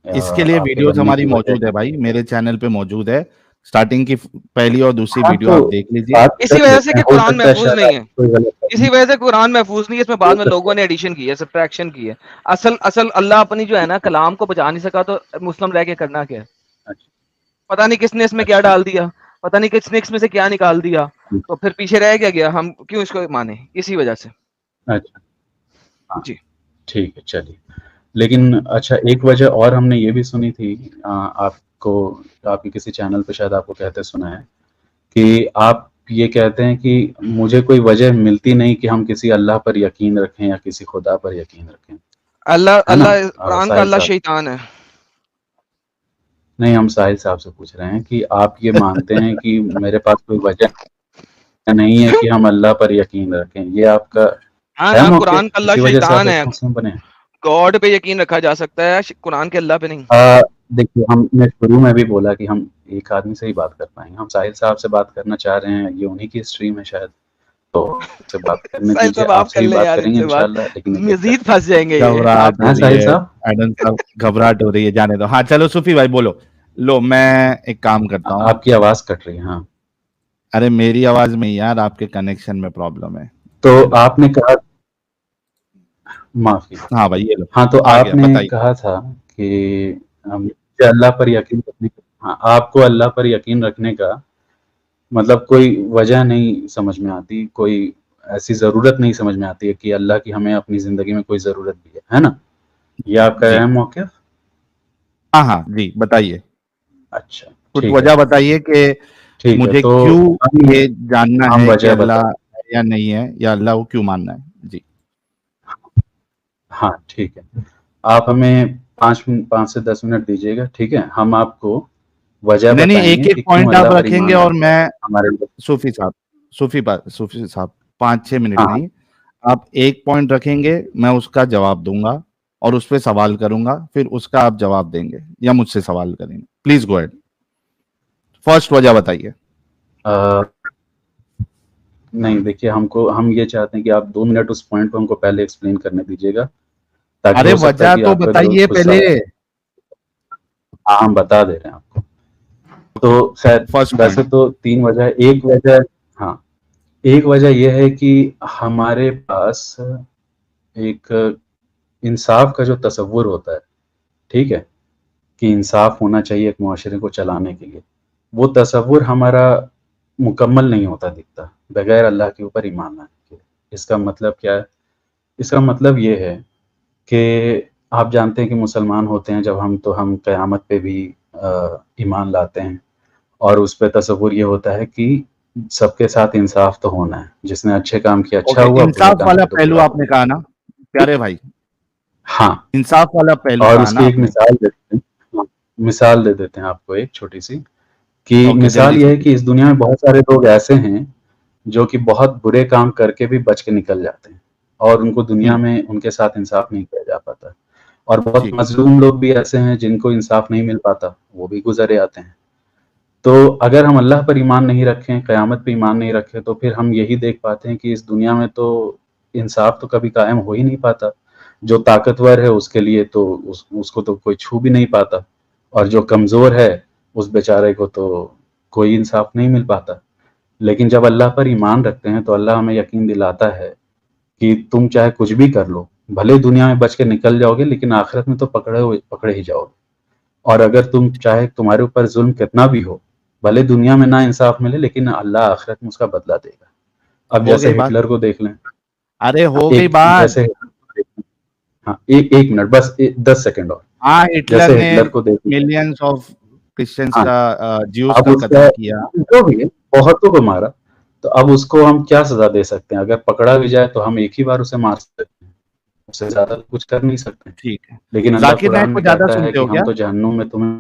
इसके लिए वीडियोस हमारी मौजूद है भाई, मेरे चैनल पे मौजूद है। स्टार्टिंग की पहली और दूसरी वीडियो आप देख लीजिए। इसी वजह से कि कुरान महफूज नहीं है, इसी वजह से कुरान महफूज नहीं है, इसमें बाद में लोगों ने एडिशन की है, सब्ट्रैक्शन की है। असल अल्लाह अपनी जो है ना कलाम को बचा नहीं सका, तो मुस्लिम रह के करना क्या है? पता नहीं किसने इसमें क्या डाल दिया, पता नहीं किसने इसमें से क्या निकाल दिया, तो फिर पीछे रह क्या गया, हम क्यों इसको माने, इसी वजह से। अच्छा जी, ठीक है, चलिए। लेकिन अच्छा, एक वजह और हमने ये भी सुनी थी, आपको आपके किसी चैनल पे शायद आपको कहते सुना है कि आप ये कहते हैं कि मुझे कोई वजह मिलती नहीं कि हम किसी अल्लाह पर यकीन रखें या किसी खुदा पर यकीन रखें। अल्लाह कुरान का अल्लाह शैतान है। नहीं, हम साहिल साहब से पूछ रहे हैं कि आप ये मानते हैं कि मेरे पास कोई वजह नहीं है कि हम अल्लाह पर यकीन रखें, ये आपका हाँ, कुरान का अल्लाह शैतान है, बने गॉड पे यकीन रखा जा सकता है, कुरान के अल्लाह पे नहीं। देखिए, हमने शुरू में भी बोला कि हम एक आदमी से ही बात कर पाएंगे, हम साहिल साहब से बात करना चाह रहे हैं, ये उन्हीं की स्ट्रीम है शायद, तो से बात करने दीजिए, आपसे भी बात करेंगे इंशाल्लाह। लेकिन मजीद फंस जाएंगे घबराहट हो रही है एडन साहब, घबराहट हो रही है, जाने दो। हाँ चलो सूफी भाई बोलो। लो मैं एक काम करता हूँ। आपकी आवाज कट रही है। हाँ, अरे मेरी आवाज में यार, आपके कनेक्शन में प्रॉब्लम है। तो आपने कहा, माफी। हाँ भाई ये लो। हाँ, तो आपने कहा था कि अल्लाह पर यकीन रखने का, हाँ, आपको अल्लाह पर यकीन रखने का मतलब कोई वजह नहीं समझ में आती, कोई ऐसी जरूरत नहीं समझ में आती है कि अल्लाह की हमें अपनी जिंदगी में कोई जरूरत भी है ना? ये आपका अहम मौक़िफ़? हाँ हाँ जी बताइए। अच्छा, कुछ वजह बताइए कि मुझे क्यों ये जानना है कि अल्लाह है या नहीं है, या अल्लाह को क्यों मानना है। जी हाँ ठीक है, आप हमें 5 से 10 मिनट दीजिएगा, ठीक है? हम आपको वजह नहीं बताएंगे। एक पॉइंट आप रखेंगे और मैं सूफी साहब 5-6 मिनट नहीं, आप एक पॉइंट रखेंगे, मैं उसका जवाब दूंगा और उस पर सवाल करूंगा, फिर उसका आप जवाब देंगे या मुझसे सवाल करेंगे। Please go ahead. फर्स्ट वजह बताइए। नहीं देखिए, हम ये चाहते हैं कि आप 2 मिनट उस पॉइंट को हमको पहले एक्सप्लेन करने दीजिएगा। अरे वजह तो बताइए पहले। हाँ हम बता दे रहे हैं आपको। तो खैर फर्स्ट वैसे तो 3 वजह, एक वजह, हाँ एक वजह यह है कि हमारे पास एक इंसाफ का जो तसव्वुर होता है, ठीक है, कि इंसाफ होना चाहिए एक मुआशरे को चलाने के लिए, वो तसव्वुर हमारा मुकम्मल नहीं होता दिखता बगैर अल्लाह के ऊपर ईमान लाने के। इसका मतलब क्या है? इसका मतलब ये है कि आप जानते हैं कि मुसलमान होते हैं जब हम, तो हम क़यामत पे भी ईमान लाते हैं, और उस पे तसव्वुर ये होता है कि सबके साथ इंसाफ तो होना है, जिसने अच्छे काम किया अच्छा हुआ, बुरे इंसाफ काम वाला किया तो पहलू बुरा आपने कहा ना प्यारे भाई, हाँ, इंसाफ वाला पहलू और कहा उसकी ना एक आपने। मिसाल देते हैं, हाँ, मिसाल दे देते हैं आपको एक छोटी सी, कि ओके, मिसाल जल्दी ये से। है कि इस दुनिया में बहुत सारे लोग ऐसे हैं जो कि बहुत बुरे काम करके भी बच के निकल जाते हैं, और उनको दुनिया में उनके साथ इंसाफ नहीं किया जा पाता, और बहुत ठीक। मजलूम लोग भी ऐसे हैं जिनको इंसाफ नहीं मिल पाता, वो भी गुजरे आते हैं। तो अगर हम अल्लाह पर ईमान नहीं रखें, क़यामत पे ईमान नहीं रखें, तो फिर हम यही देख पाते हैं कि इस दुनिया में तो इंसाफ तो कभी कायम हो ही नहीं पाता। जो ताकतवर है उसके लिए तो उसको तो कोई छू भी नहीं पाता, और जो कमज़ोर है उस बेचारे को तो कोई इंसाफ नहीं मिल पाता। लेकिन जब अल्लाह पर ईमान रखते हैं तो अल्लाह हमें यकीन दिलाता है कि तुम चाहे कुछ भी कर लो, भले दुनिया में बच के निकल जाओगे लेकिन आखिरत में तो पकड़े ही जाओगे। और अगर तुम चाहे तुम्हारे ऊपर जुल्म कितना भी हो, भले दुनिया में ना इंसाफ मिले, लेकिन अल्लाह आखिरत में उसका बदला देगा। अब हो जैसे गई बात। हिटलर को देख लें, अरे हो गई एक बात। जैसे, हाँ एक मिनट बस, 10 सेकंड और, हाँ, हिटलर जैसे ने हिटलर को देख लें, मिलियंस ऑफ क्रिश्चियंस हाँ, का, ज्यूस अब का उसका कत्ल किया। जो भी है, बहुतों को मारा, तो अब उसको हम क्या सजा दे सकते हैं? अगर पकड़ा भी जाए तो हम एक ही बार उसे मार सकते हैं, उससे ज्यादा कुछ कर नहीं सकते। ठीक है। लेकिन अल्लाह जाकिर कुरान नाइक को में ज्यादा कहता है सुनते कि हो हम क्या? तो जहन्नुम में तुम्हें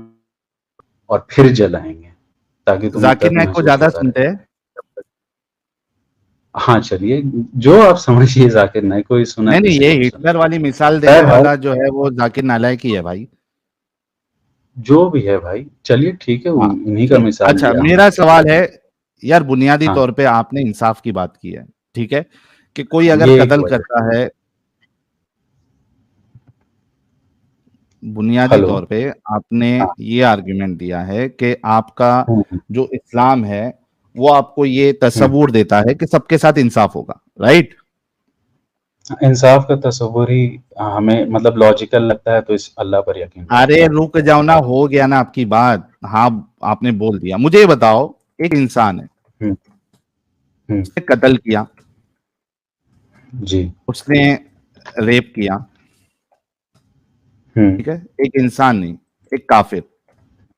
और फिर जलाएंगे, ताकि तुम्हें जाकिर दर्द नाइक को महसूस ज्यादा होता रहे। सुनते हैं? हाँ चलिए, जो आप समझिए, जाकिर नाइक को ही सुना, नहीं, किसी ये को भी सुना। हिटलर वाली मिसाल देने खैर वाला जो है वो जाकिर नालायक ही है भाई। जो भी है भाई, चलिए ठीक है, हाँ, उन्हीं का मिसाल अच्छा, लिया हमने। मेरा सवाल है यार, बुनियादी हाँ, तौर पे आपने इंसाफ की बात की है, ठीक है, कि कोई अगर ये एक कत्ल वजह। करता है, बुनियादी हेलो। तौर पे आपने हाँ, ये आर्गुमेंट दिया है कि आपका हम्म, जो इस्लाम है वो आपको ये हम्म। तसव्वुर देता है कि सबके साथ इंसाफ होगा, राइट? इंसाफ का तस्वुर ही हमें मतलब लॉजिकल लगता है, तो इस अल्लाह पर यकीन अरे रखते हैं। रुक जाओ ना, हो गया ना आपकी बात। हाँ, आपने बोल दिया। मुझे ये बताओ, एक इंसान है, हम्म, हम्म, उसने कत्ल किया, जी, उसने रेप किया, हम्म, ठीक है, एक इंसान नहीं, एक काफिर,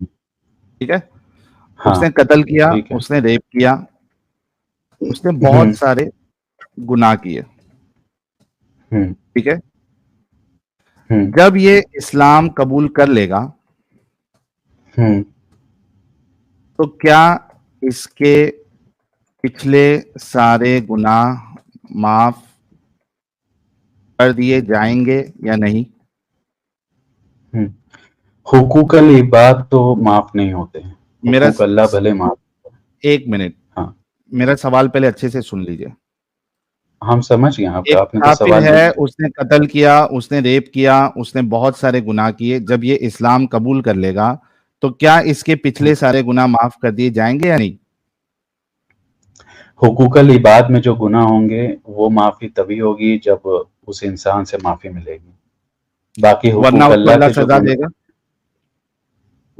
ठीक है, हाँ, उसने कत्ल किया, ठीक है, उसने रेप किया, उसने हम्म, बहुत सारे गुनाह किए, हम्म, ठीक है। हम्म, जब ये इस्लाम कबूल कर लेगा हम्म, तो क्या इसके पिछले सारे गुनाह माफ कर दिए जाएंगे या नहीं? हम्म। हुकूकल इबाद तो माफ नहीं होते हैं, मेरा हुकूक अल्लाह भले माफ। एक मिनट, हाँ, मेरा सवाल पहले अच्छे से सुन लीजिए। हम समझ गए, आप एक आपने तो काफिर सवाल है, लिख लिया। उसने कत्ल किया, उसने रेप किया, उसने बहुत सारे गुनाह किए, जब ये इस्लाम कबूल कर लेगा तो क्या इसके पिछले सारे गुनाह माफ कर दिए जाएंगे या नहीं? हुकूकल इबाद में जो गुनाह होंगे वो माफी तभी होगी जब उस इंसान से माफी मिलेगी। बाकी वरना हुकूक उसको अल्लाह अल्लाह के जो सजा गुनाह, देगा।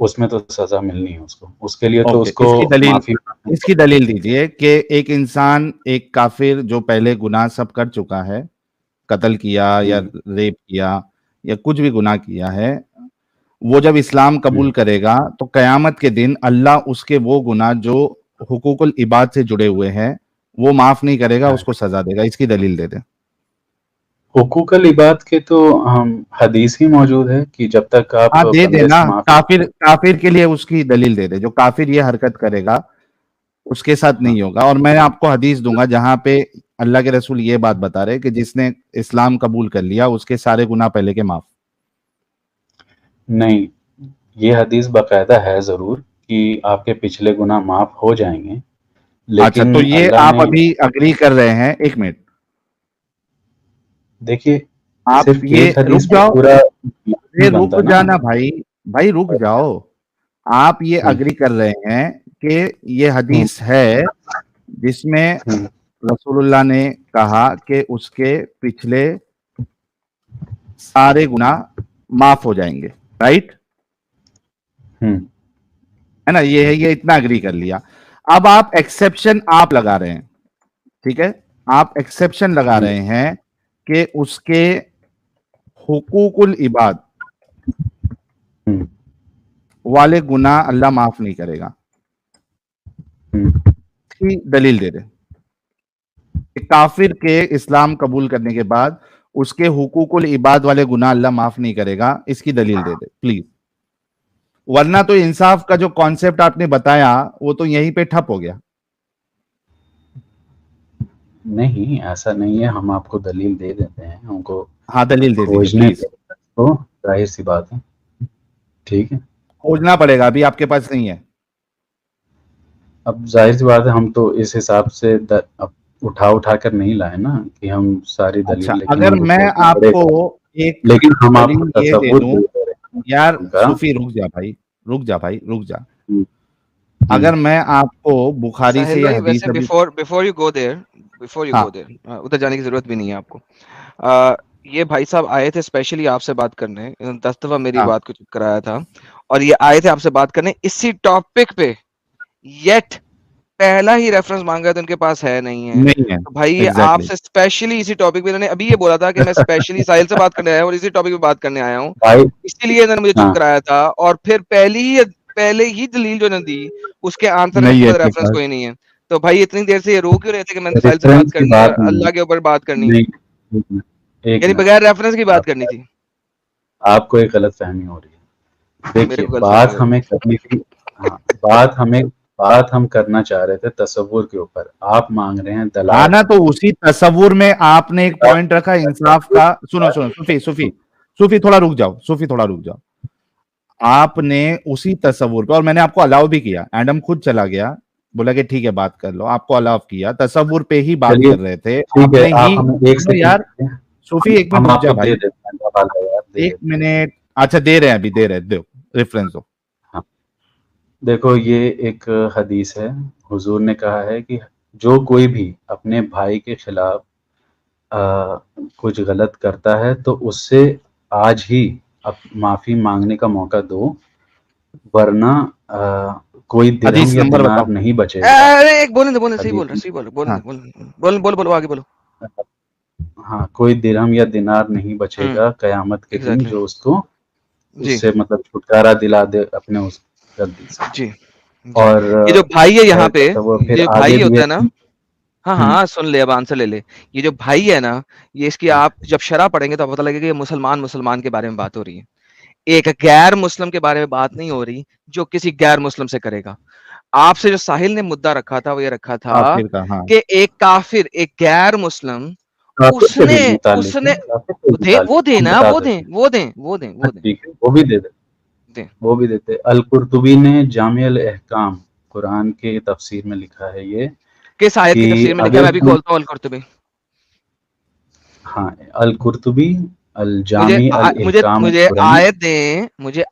उसमें तो सजा मिलनी है उसको, उसके लिए तो ओके, उसको इसकी दलील, माफी। इसकी दलील दीजिए कि एक इंसान, एक काफिर जो पहले गुनाह सब कर चुका है, कत्ल किया या हम्म, रेप किया या कुछ भी गुनाह किया है, वो जब इस्लाम कबूल हम्म, करेगा तो कयामत के दिन अल्लाह उसके वो गुनाह जो हुकूकुल इबाद से जुड़े हुए हैं वो माफ नहीं करेगा, हाँ। उसको सजा देगा। इसकी दलील दे दे। हुकूकल इबाद के तो हम हदीस ही मौजूद है कि जब तक आप हाँ, दे बंदे देना। से माफी। काफिर, काफिर के लिए उसकी दलील दे दे, जो काफिर ये हरकत करेगा उसके साथ हाँ, नहीं होगा। और मैं आपको हदीस दूंगा जहां पे अल्लाह के रसूल ये बात बता रहे कि जिसने इस्लाम कबूल कर लिया उसके सारे गुनाह पहले के माफ। नहीं, ये हदीस बाकायदा है जरूर कि आपके पिछले गुनाह माफ हो जाएंगे, अच्छा, तो लेकिन ये अल्लाह आप ने, अभी अग्री कर रहे हैं? एक मिनट, देखिए, आप सिर्फ ये एक रुक हदीस पे जाओ, पूरा ये नहीं रुक बनता ना। जाना भाई, भाई रुक जाओ, आप ये अग्री कर रहे हैं कि ये हदीस है जिसमें रसूलुल्लाह ने कहा कि उसके पिछले सारे गुनाह माफ हो जाएंगे, राइट? है ना, ये है, ये इतना अग्री कर लिया। अब आप एक्सेप्शन आप लगा रहे हैं, ठीक है, आप एक्सेप्शन लगा रहे हैं कि उसके हुकूकुल इबाद वाले गुनाह अल्लाह माफ नहीं करेगा। की दलील दे दे, काफिर के इस्लाम कबूल करने के बाद उसके हुकूकुल इबाद वाले गुनाह अल्लाह माफ नहीं करेगा, इसकी दलील दे दे प्लीज। वरना तो इंसाफ का जो कॉन्सेप्ट आपने बताया वो तो यहीं पे ठप हो गया। नहीं, ऐसा नहीं है, हम आपको दलील दे देते हैं, हमको हाँ दलील दे दीजिए प्लीज। तो जाहिर सी बात है, ठीक है, खोजना पड़ेगा, अभी आपके पास नहीं है। अब जाहिर सी बात है, हम तो इस हिसाब से अब उठा कर नहीं लाए ना कि हम सारी दलील। अच्छा, अगर मैं आपको एक लेकिन हम आपको तसव्वुर यार सूफी रुक जा भाई, रुक जा भाई, रुक जा। अगर मैं आपको बुखारी से या हदीस बिफोर यू गो देयर उधर जाने की जरूरत भी नहीं है आपको। ये भाई साहब आए थे स्पेशली आपसे बात करने, 10 दफा मेरी बात को चुप कराया था, और ये आए थे आपसे बात करने इसी टॉपिक पे, येट पहला ही रेफरेंस मांगा तो उनके पास है नहीं है, तो भाई ये आपसे स्पेशली इसी टॉपिक पे इन्होंने अभी ये बोला था कि मैं स्पेशली साहिल से बात करने आया हूँ और इसी टॉपिक पे बात करने आया हूँ, इसीलिए इन्होंने मुझे चुप कराया था। और फिर पहले ही दलील जो दी उसके आंसर में रेफरेंस कोई नहीं है, तो भाई इतनी देर से ये रो क्यों रहे थे कि मैंने साहिल से बात करनी है, अल्लाह के ऊपर बात करनी है, यानी बगैर रेफरेंस की बात करनी थी। आपको एक गलतफहमी हो रही है। देखिए, बात हमें करनी थी, बात हम करना चाह रहे थे तसव्वुर के ऊपर, आप मांग रहे हैं दलाल। आना तो उसी तसव्वुर में आपने एक पॉइंट रखा इंसाफ का। सुनो सूफी थोड़ा रुक जाओ, सूफी थोड़ा रुक जाओ। आपने उसी तसव्वुर पे, और मैंने आपको अलाउ भी किया, एडम खुद चला गया, बोला कि ठीक है बात कर लो, आपको अलाउ किया, तसव्वुर पे ही बात कर रहे थे यार। सूफी एक मिनट रुक जा भाई, 1 मिनट। अच्छा दे रहे हैं, अभी दे रहे हैं, दो रेफरेंस दो। देखो, ये एक हदीस है, हुजूर ने कहा है कि जो कोई भी अपने भाई के खिलाफ कुछ गलत करता है तो उससे आज ही अब माफी मांगने का मौका दो, वरना कोई दिरहम या दिनार नहीं बचेगा। अरे एक बोलने सही बोल रहे, बोलो आगे बोलो। हाँ, कोई दिरहम या दिनार नहीं बचेगा कयामत के दिन जो उसको उससे मतलब छुटकारा दिला दे अपने उस गलती से। जी। और ये जो भाई है यहाँ पे, ये भाई होता है ना, हाँ सुन ले, अब आंसर ले ले। ये जो भाई है ना, ये इसकी आप जब शरह पढ़ेंगे तो पता लगेगा ये मुसलमान के बारे में बात हो रही है, एक गैर मुस्लिम के बारे में बात नहीं हो रही जो किसी गैर मुस्लिम से करेगा। आपसे जो साहिल ने मुद्दा रखा था वो ये रखा था कि एक काफिर, एक गैर मुस्लिम, उसने वो भी देते। अल-कुर्तुबी ने जामे अल-अहकाम कुरान के तफसीर में लिखा है ये, किस आयत की तफसीर में लिखा है? मैं अभी खोलता हूँ अल-कुर्तुबी। हाँ, अल-कुर्तुबी अल-जामी अल-अहकाम। मुझे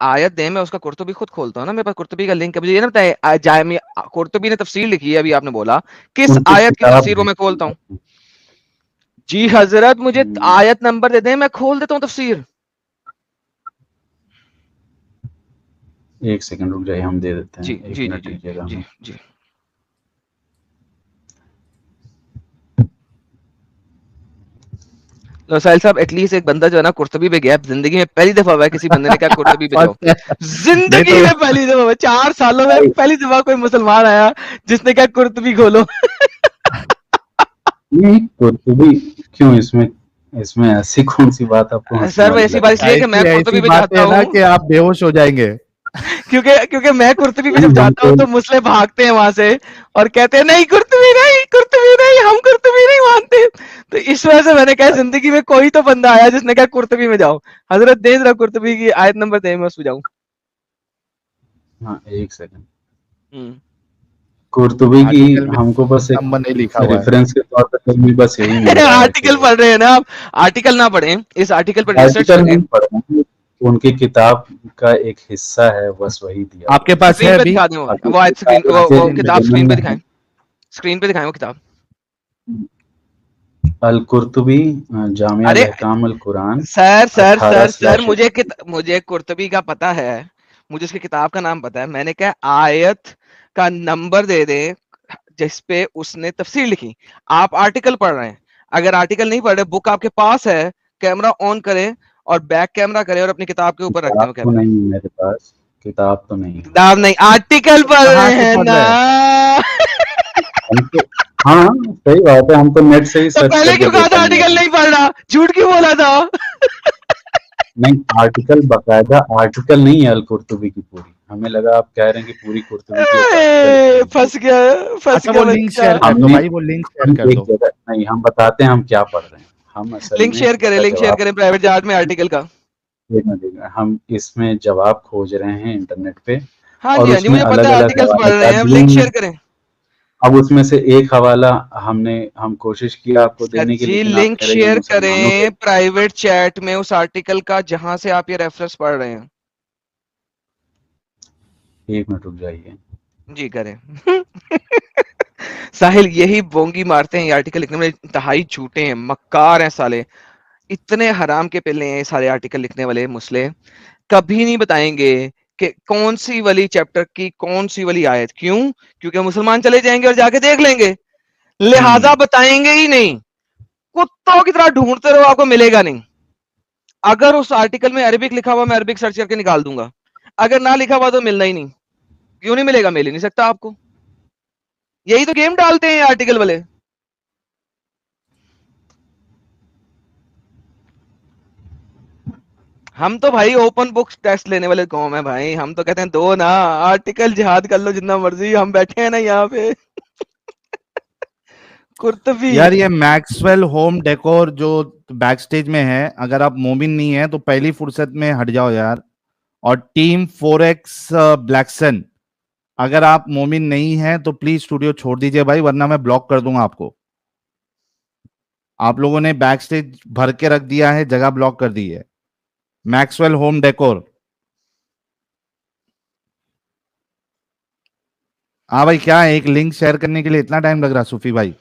आयत दें, मैं उसका कुर्तुबी खुद खोलता हूँ ना, मेरे पास कुर्तुबी का लिंक है। मुझे ये ना बताए, जामी कुर्तुबी ने तफसीर लिखी है, अभी आपने बोला, किस आयत की तफसीर वो मैं खोलता हूँ? जी हजरत, मुझे आयत नंबर दे दें, मैं खोल देता हूँ तफसीर। 1 सेकंड रुक जाइए, हम दे देते हैं। जी। तो साहिल साहब, एटलीस्ट एक बंदा जो है ना कुर्तबी पे गया, जिंदगी में पहली दफा हुआ है किसी बंदे ने कहा कुर्तबी पे जाओ। जिंदगी में पहली दफा, 4 सालों में पहली दफा कोई मुसलमान आया जिसने कहा कुर्तबी खोलो। नहीं, कुर्तुबी क्यों, इसमें ऐसी कौन सी बात आपको? सर ऐसी बात इसलिए कि मैं कुर्तुबी पे जाता हूँ कि आप बेहोश हो जाएंगे, क्योंकि मैं कुर्तुबी पे जब जाता हूँ तो मुस्लिम भागते हैं वहां से और कहते हैं नहीं कुर्तुबी नहीं, हम कुर्तुबी नहीं मानते। तो इस वजह से मैंने कहा जिंदगी में कोई तो बंदा आया जिसने कहा कुर्तुबी में जाओ। हजरत दे जरा कुर्तुबी की आयत नंबर दे, मैं उस पे जाऊं। हाँ 1 सेकंड। कुर्तुबी की हमको बस एक रेफरेंस के तौर पर बस यही आर्टिकल पढ़ रहे हैं ना आप, आर्टिकल ना पढ़ें, इस आर्टिकल पर रिसर्च करें। उनकी किताब का एक हिस्सा है, बस वही दिया। आपके पास है स्क्रीन पे अभी? दिखा दें वो आज स्क्रीन वो किताब स्क्रीन पे दिखाएं, स्क्रीन पे दिखाएं वो किताब। अल कुर्तुबी जामिया अरे अहकाम अल कुरान सर 18/। मुझे कुर्तुबी का पता है, मुझे उसकी किताब का नाम पता है। मैंने कहा आयत का नंबर दे दे जिस पे उसने तफसीर लिखी। आप आर्टिकल पढ़ रहे हैं, अगर आर्टिकल नहीं पढ़ रहे, बुक आपके पास है, कैमरा ऑन करें और बैक कैमरा करें और अपनी किताब के ऊपर रख दें वो किताब तो कैमरा। नहीं मेरे पास, किताब तो नहीं। किताब नहीं, आर्टिकल पढ़ कहाँ रहे से हैं पढ़ ना। हमको हाँ सही बात है, हम तो नेट से ही तो सर्च पहले करके क्यों कहा था देखा आर्टिकल नहीं पढ़ रहा? झूठ क्यों बोला था? नहीं, आर्टिकल बाकायदा आर्टिकल नहीं है अल कुर्तुबी की पूरी। हमें लगा आप कह रहे हैं कि पूरी कुर्तुबी की एक आर्टिकल। फंस गया अच्छा वो लिंक शेयर कर दो भाई, वो लिंक शेयर कर एक दो। जगह नहीं, हम बताते हैं हम क्या पढ़ रहे हैं। हम असल लिंक में शेयर करें, इसका लिंक शेयर जवाब करें प्राइवेट चार्ट में आर्टिकल का। हम इसमें जवाब खोज रहे हैं इंटरनेट पे, हाँ और जी, हाँ जी, उसमें मुझे पता अलग है अलग आर्टिकल्स पढ़ रहे हैं। हवाले लिंक शेयर करें अब उसमें से एक हवाला हम कोशिश किया आपको देने की, जी। लेकिन आप लिंक कह रहे हैं शेयर मुसलमानों करें प्राइवेट चैट में उस आर्टिकल का जहां से आप ये रेफरेंस पढ़ रहे हैं। एक मिनट रुक जाइए जी करें। साहिल यही बोंगी मारते हैं, ये आर्टिकल लिखने में इंतहाई झूठे हैं, मक्कार हैं साले, इतने हराम के पिल्ले हैं सारे आर्टिकल लिखने वाले मुसले। कभी नहीं बताएंगे कि कौन सी वाली चैप्टर की कौन सी वाली आयत। क्यों? क्योंकि मुसलमान चले जाएंगे और जाके देख लेंगे, लिहाजा बताएंगे ही नहीं। कुत्तों की तरह ढूंढते रहो, आपको मिलेगा नहीं। अगर उस आर्टिकल में अरबिक लिखा हुआ, मैं अरबिक सर्च करके निकाल दूंगा। अगर ना लिखा हुआ तो मिलना ही नहीं। क्यों नहीं मिलेगा? मिल ही नहीं सकता आपको। यही तो गेम डालते हैं आर्टिकल वाले। हम तो भाई ओपन बुक टेस्ट लेने वाले कौम है भाई। हम तो कहते हैं दो ना आर्टिकल, जिहाद कर लो जितना मर्जी, हम बैठे हैं ना यहाँ पे। कुर्तबी यार ये मैक्सवेल होम डेकोर जो बैक स्टेज में है, अगर आप मोमिन नहीं है तो पहली फुर्सत में हट जाओ यार। और टीम 4x ब्लैकसन, अगर आप मोमिन नहीं है तो प्लीज स्टूडियो छोड़ दीजिए भाई, वरना मैं ब्लॉक कर दूंगा आपको। आप लोगों ने बैक स्टेज भर के रख दिया है, जगह ब्लॉक कर दी है। मैक्सवेल होम डेकोर, हाँ भाई क्या है, एक लिंक शेयर करने के लिए इतना टाइम लग रहा सूफी भाई?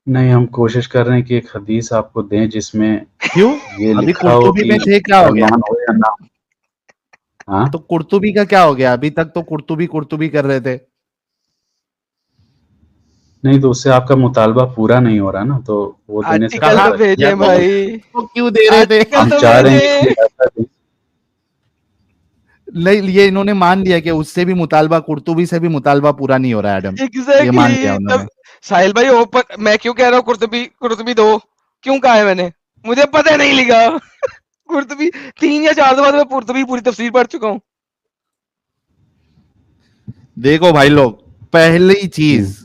नहीं, हम कोशिश कर रहे हैं कि एक हदीस आपको दें जिसमें क्यों? ये अभी लिखा हो कुर्तुबी कि में थे, क्या हो गया? मुसलमान हो या ना। हाँ तो कुर्तुबी का क्या हो गया? अभी तक तो कुर्तुबी कुर्तुबी कर रहे थे। नहीं, तो उससे आपका मुतालबा पूरा नहीं हो रहा ना, तो वो देने से आर्टिकल फायदा तो भेजे यार भाई, तो क्यों दे रहे थे? आर्टिकल हम तो चाह रहे हैं भेजे। कि ऐसा दें। नहीं, ये इन्होंने मान लिया कि उससे भी मुतालबा, कुर्तुबी से भी मुतालबा पूरा नहीं हो रहा है एडम। ये मान लिया एग्जैक्टली। उन्होंने। तब साहिल भाई ओपन, मैं क्यों कह रहा हूँ कुर्तुबी कुर्तुबी दो? क्यों कहा है मैंने? मुझे पता नहीं लिखा। कुर्तुबी 3 या 4 दफा मैं कुर्तुबी पूरी तफसीर पढ़ चुका हूँ। देखो भाई लोग, पहली चीज,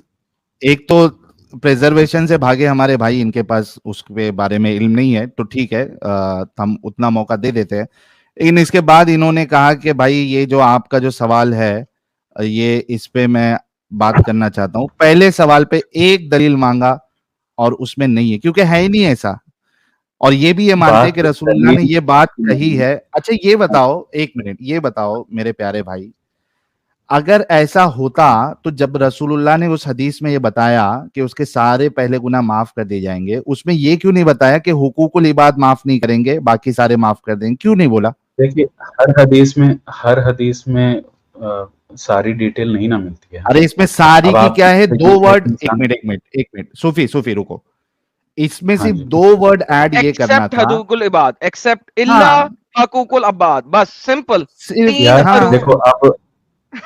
एक तो प्रिजर्वेशन से भागे हमारे भाई, इनके पास उसके बारे में इल्म नहीं है, तो ठीक है, हम उतना मौका दे देते हैं। लेकिन इसके बाद इन्होंने कहा कि भाई ये जो आपका जो सवाल है, ये इस पे मैं बात करना चाहता हूँ। पहले सवाल पे एक दलील मांगा और उसमें नहीं है, क्योंकि है ही नहीं ऐसा। और ये भी ये मानते हैं कि रसूलुल्लाह ने ये बात कही है। अच्छा ये बताओ, एक मिनट, ये बताओ मेरे प्यारे भाई, अगर ऐसा होता तो जब रसूलुल्लाह ने उस हदीस में ये बताया कि उसके सारे पहले गुनाह माफ कर दिए जाएंगे, उसमें ये क्यों नहीं बताया कि हुकूकुल इबाद माफ नहीं करेंगे, बाकी सारे माफ कर देंगे? क्यों नहीं बोला? देखिए, हर हदीस में सारी डिटेल नहीं ना मिलती है। अरे इसमें सारी अब की आप क्या है? दो वर्ड, एक इंसान- मिनट एक मिनट एक मिनट, सूफी रुको। इसमें हाँ सिर्फ जी, 2 वर्ड ऐड ये करना एक्सेप्ट था। हकूकुल इबाद, एक्सेप्ट इल्ला हाँ, हकूकुल अबाद, बस सिंपल। सिर्फ, 3 यार हाँ, देखो आप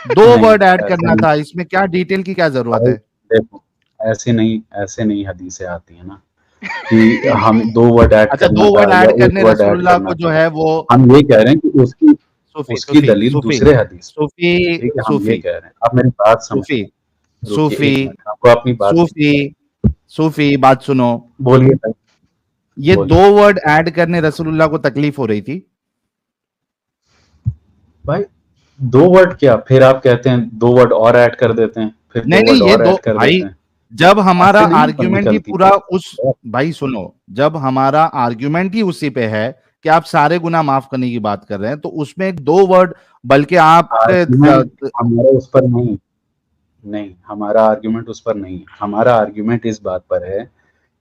2 नहीं, वर्ड ऐड ऐसे करना नहीं था, इसमें क्या डिटेल की क्या जरूरत भाई, है? देखो ऐसे नहीं हदीसें आती है ना कि हम 2 वर्ड ऐड अच्छा, करना 2 था वर्ड या ऐड 1 करने वर्ड ऐड रसूलुल्लाह करना को जो था। है वो, हम ये कह रहे हैं कि सूफी उसकी सूफी दलील सूफी दूसरे हदीस, सूफी ठीक है, हम ये सूफी कह रहे हैं। आप मेरी बात सूफी समझिए, रुकिए सूफी 1 मिनट, आपको अपनी बात सूफी सूफी बात सुनो। बोलिए भाई, ये बोलिए 2 वर्ड ऐड करने रसूलुल्लाह को तकलीफ हो रही थी। भाई। 2 वर्ड क्या, फिर आप कहते हैं 2 वर्ड और ऐड कर देते हैं, फिर 2 नहीं वर्ड ये और दो ऐड कर भाई, देते हैं। जब हमारा ऐसे नहीं आर्ग्यूमेंट ही निकलती पूरा बात। उस, भाई सुनो, जब हमारा आर्ग्यूमेंट ही उसी पे है कि आप सारे गुनाह माफ करने की बात कर रहे हैं, तो उसमें 2 वर्ड, बल्कि आप आर्गुमेंट हमारा उस पर नहीं, हमारा आर्गुमेंट उस पर नहीं है। हमारा आर्गुमेंट इस बात पर है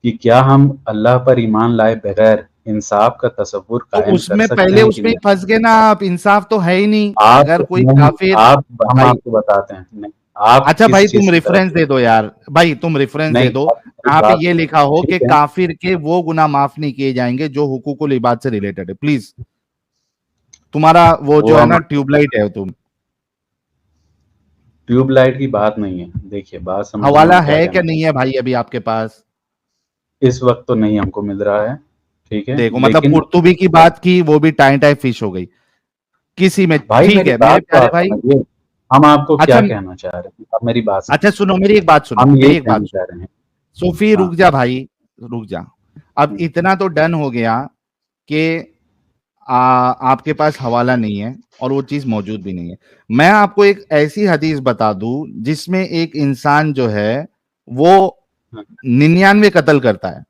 कि क्या हम अल्लाह पर ईमान लाए बगैर इंसाफ का तसव्वुर तो कायम कर उसमें सकते पहले हैं कि उसमें नहीं? फंस गए ना आप, इंसाफ तो है ही नहीं। आप अगर कोई नहीं, काफिर, हम भाई आपको बताते हैं। नहीं, आप अच्छा किस भाई चीज तुम की तरफ रेफरेंस दे दो यार, भाई तुम रेफरेंस दे नहीं, दो अब मेरी जहाँ पे बात ये लिखा हो कि ठीक है। काफिर के वो गुनाह माफ नहीं किए जाएंगे जो हुकूकुल इबाद से रिलेटेड है। प्लीज, तुम्हारा वो वो जो है हम ना ट्यूबलाइट है तुम, ट्यूबलाइट की बात नहीं है। देखिए, बात समझिए हवाला हम क्या है कहना क्या नहीं चाहते है भाई अभी आपके पास? हैं। इस वक्त तो नहीं हमको मिल रहा है, ठीक है, देखो मतलब लेकिन कुर्तुबी की बात की, वो भी टाइम टाइम फिश हो गई किसी में। भाई ठीक मेरी है मेरे बात तो प्यारे आप भाई। समझिए। हम आपको क्या अच्छा, कहना चाह रहे हैं, आप मेरी बात अच्छा समझिए। सुनो मेरी एक बात सुनो, हम मेरी ये एक बात कहना सुनो। चाह रहे हैं। सूफी हाँ। रुक जा भाई, रुक जा। अब इतना तो डन हो गया कि आपके पास हवाला नहीं है और वो चीज मौजूद भी नहीं है। मैं आपको एक ऐसी हदीस बता दूं जिसमें एक इंसान जो है वो हाँ, 99 कत्ल करता है,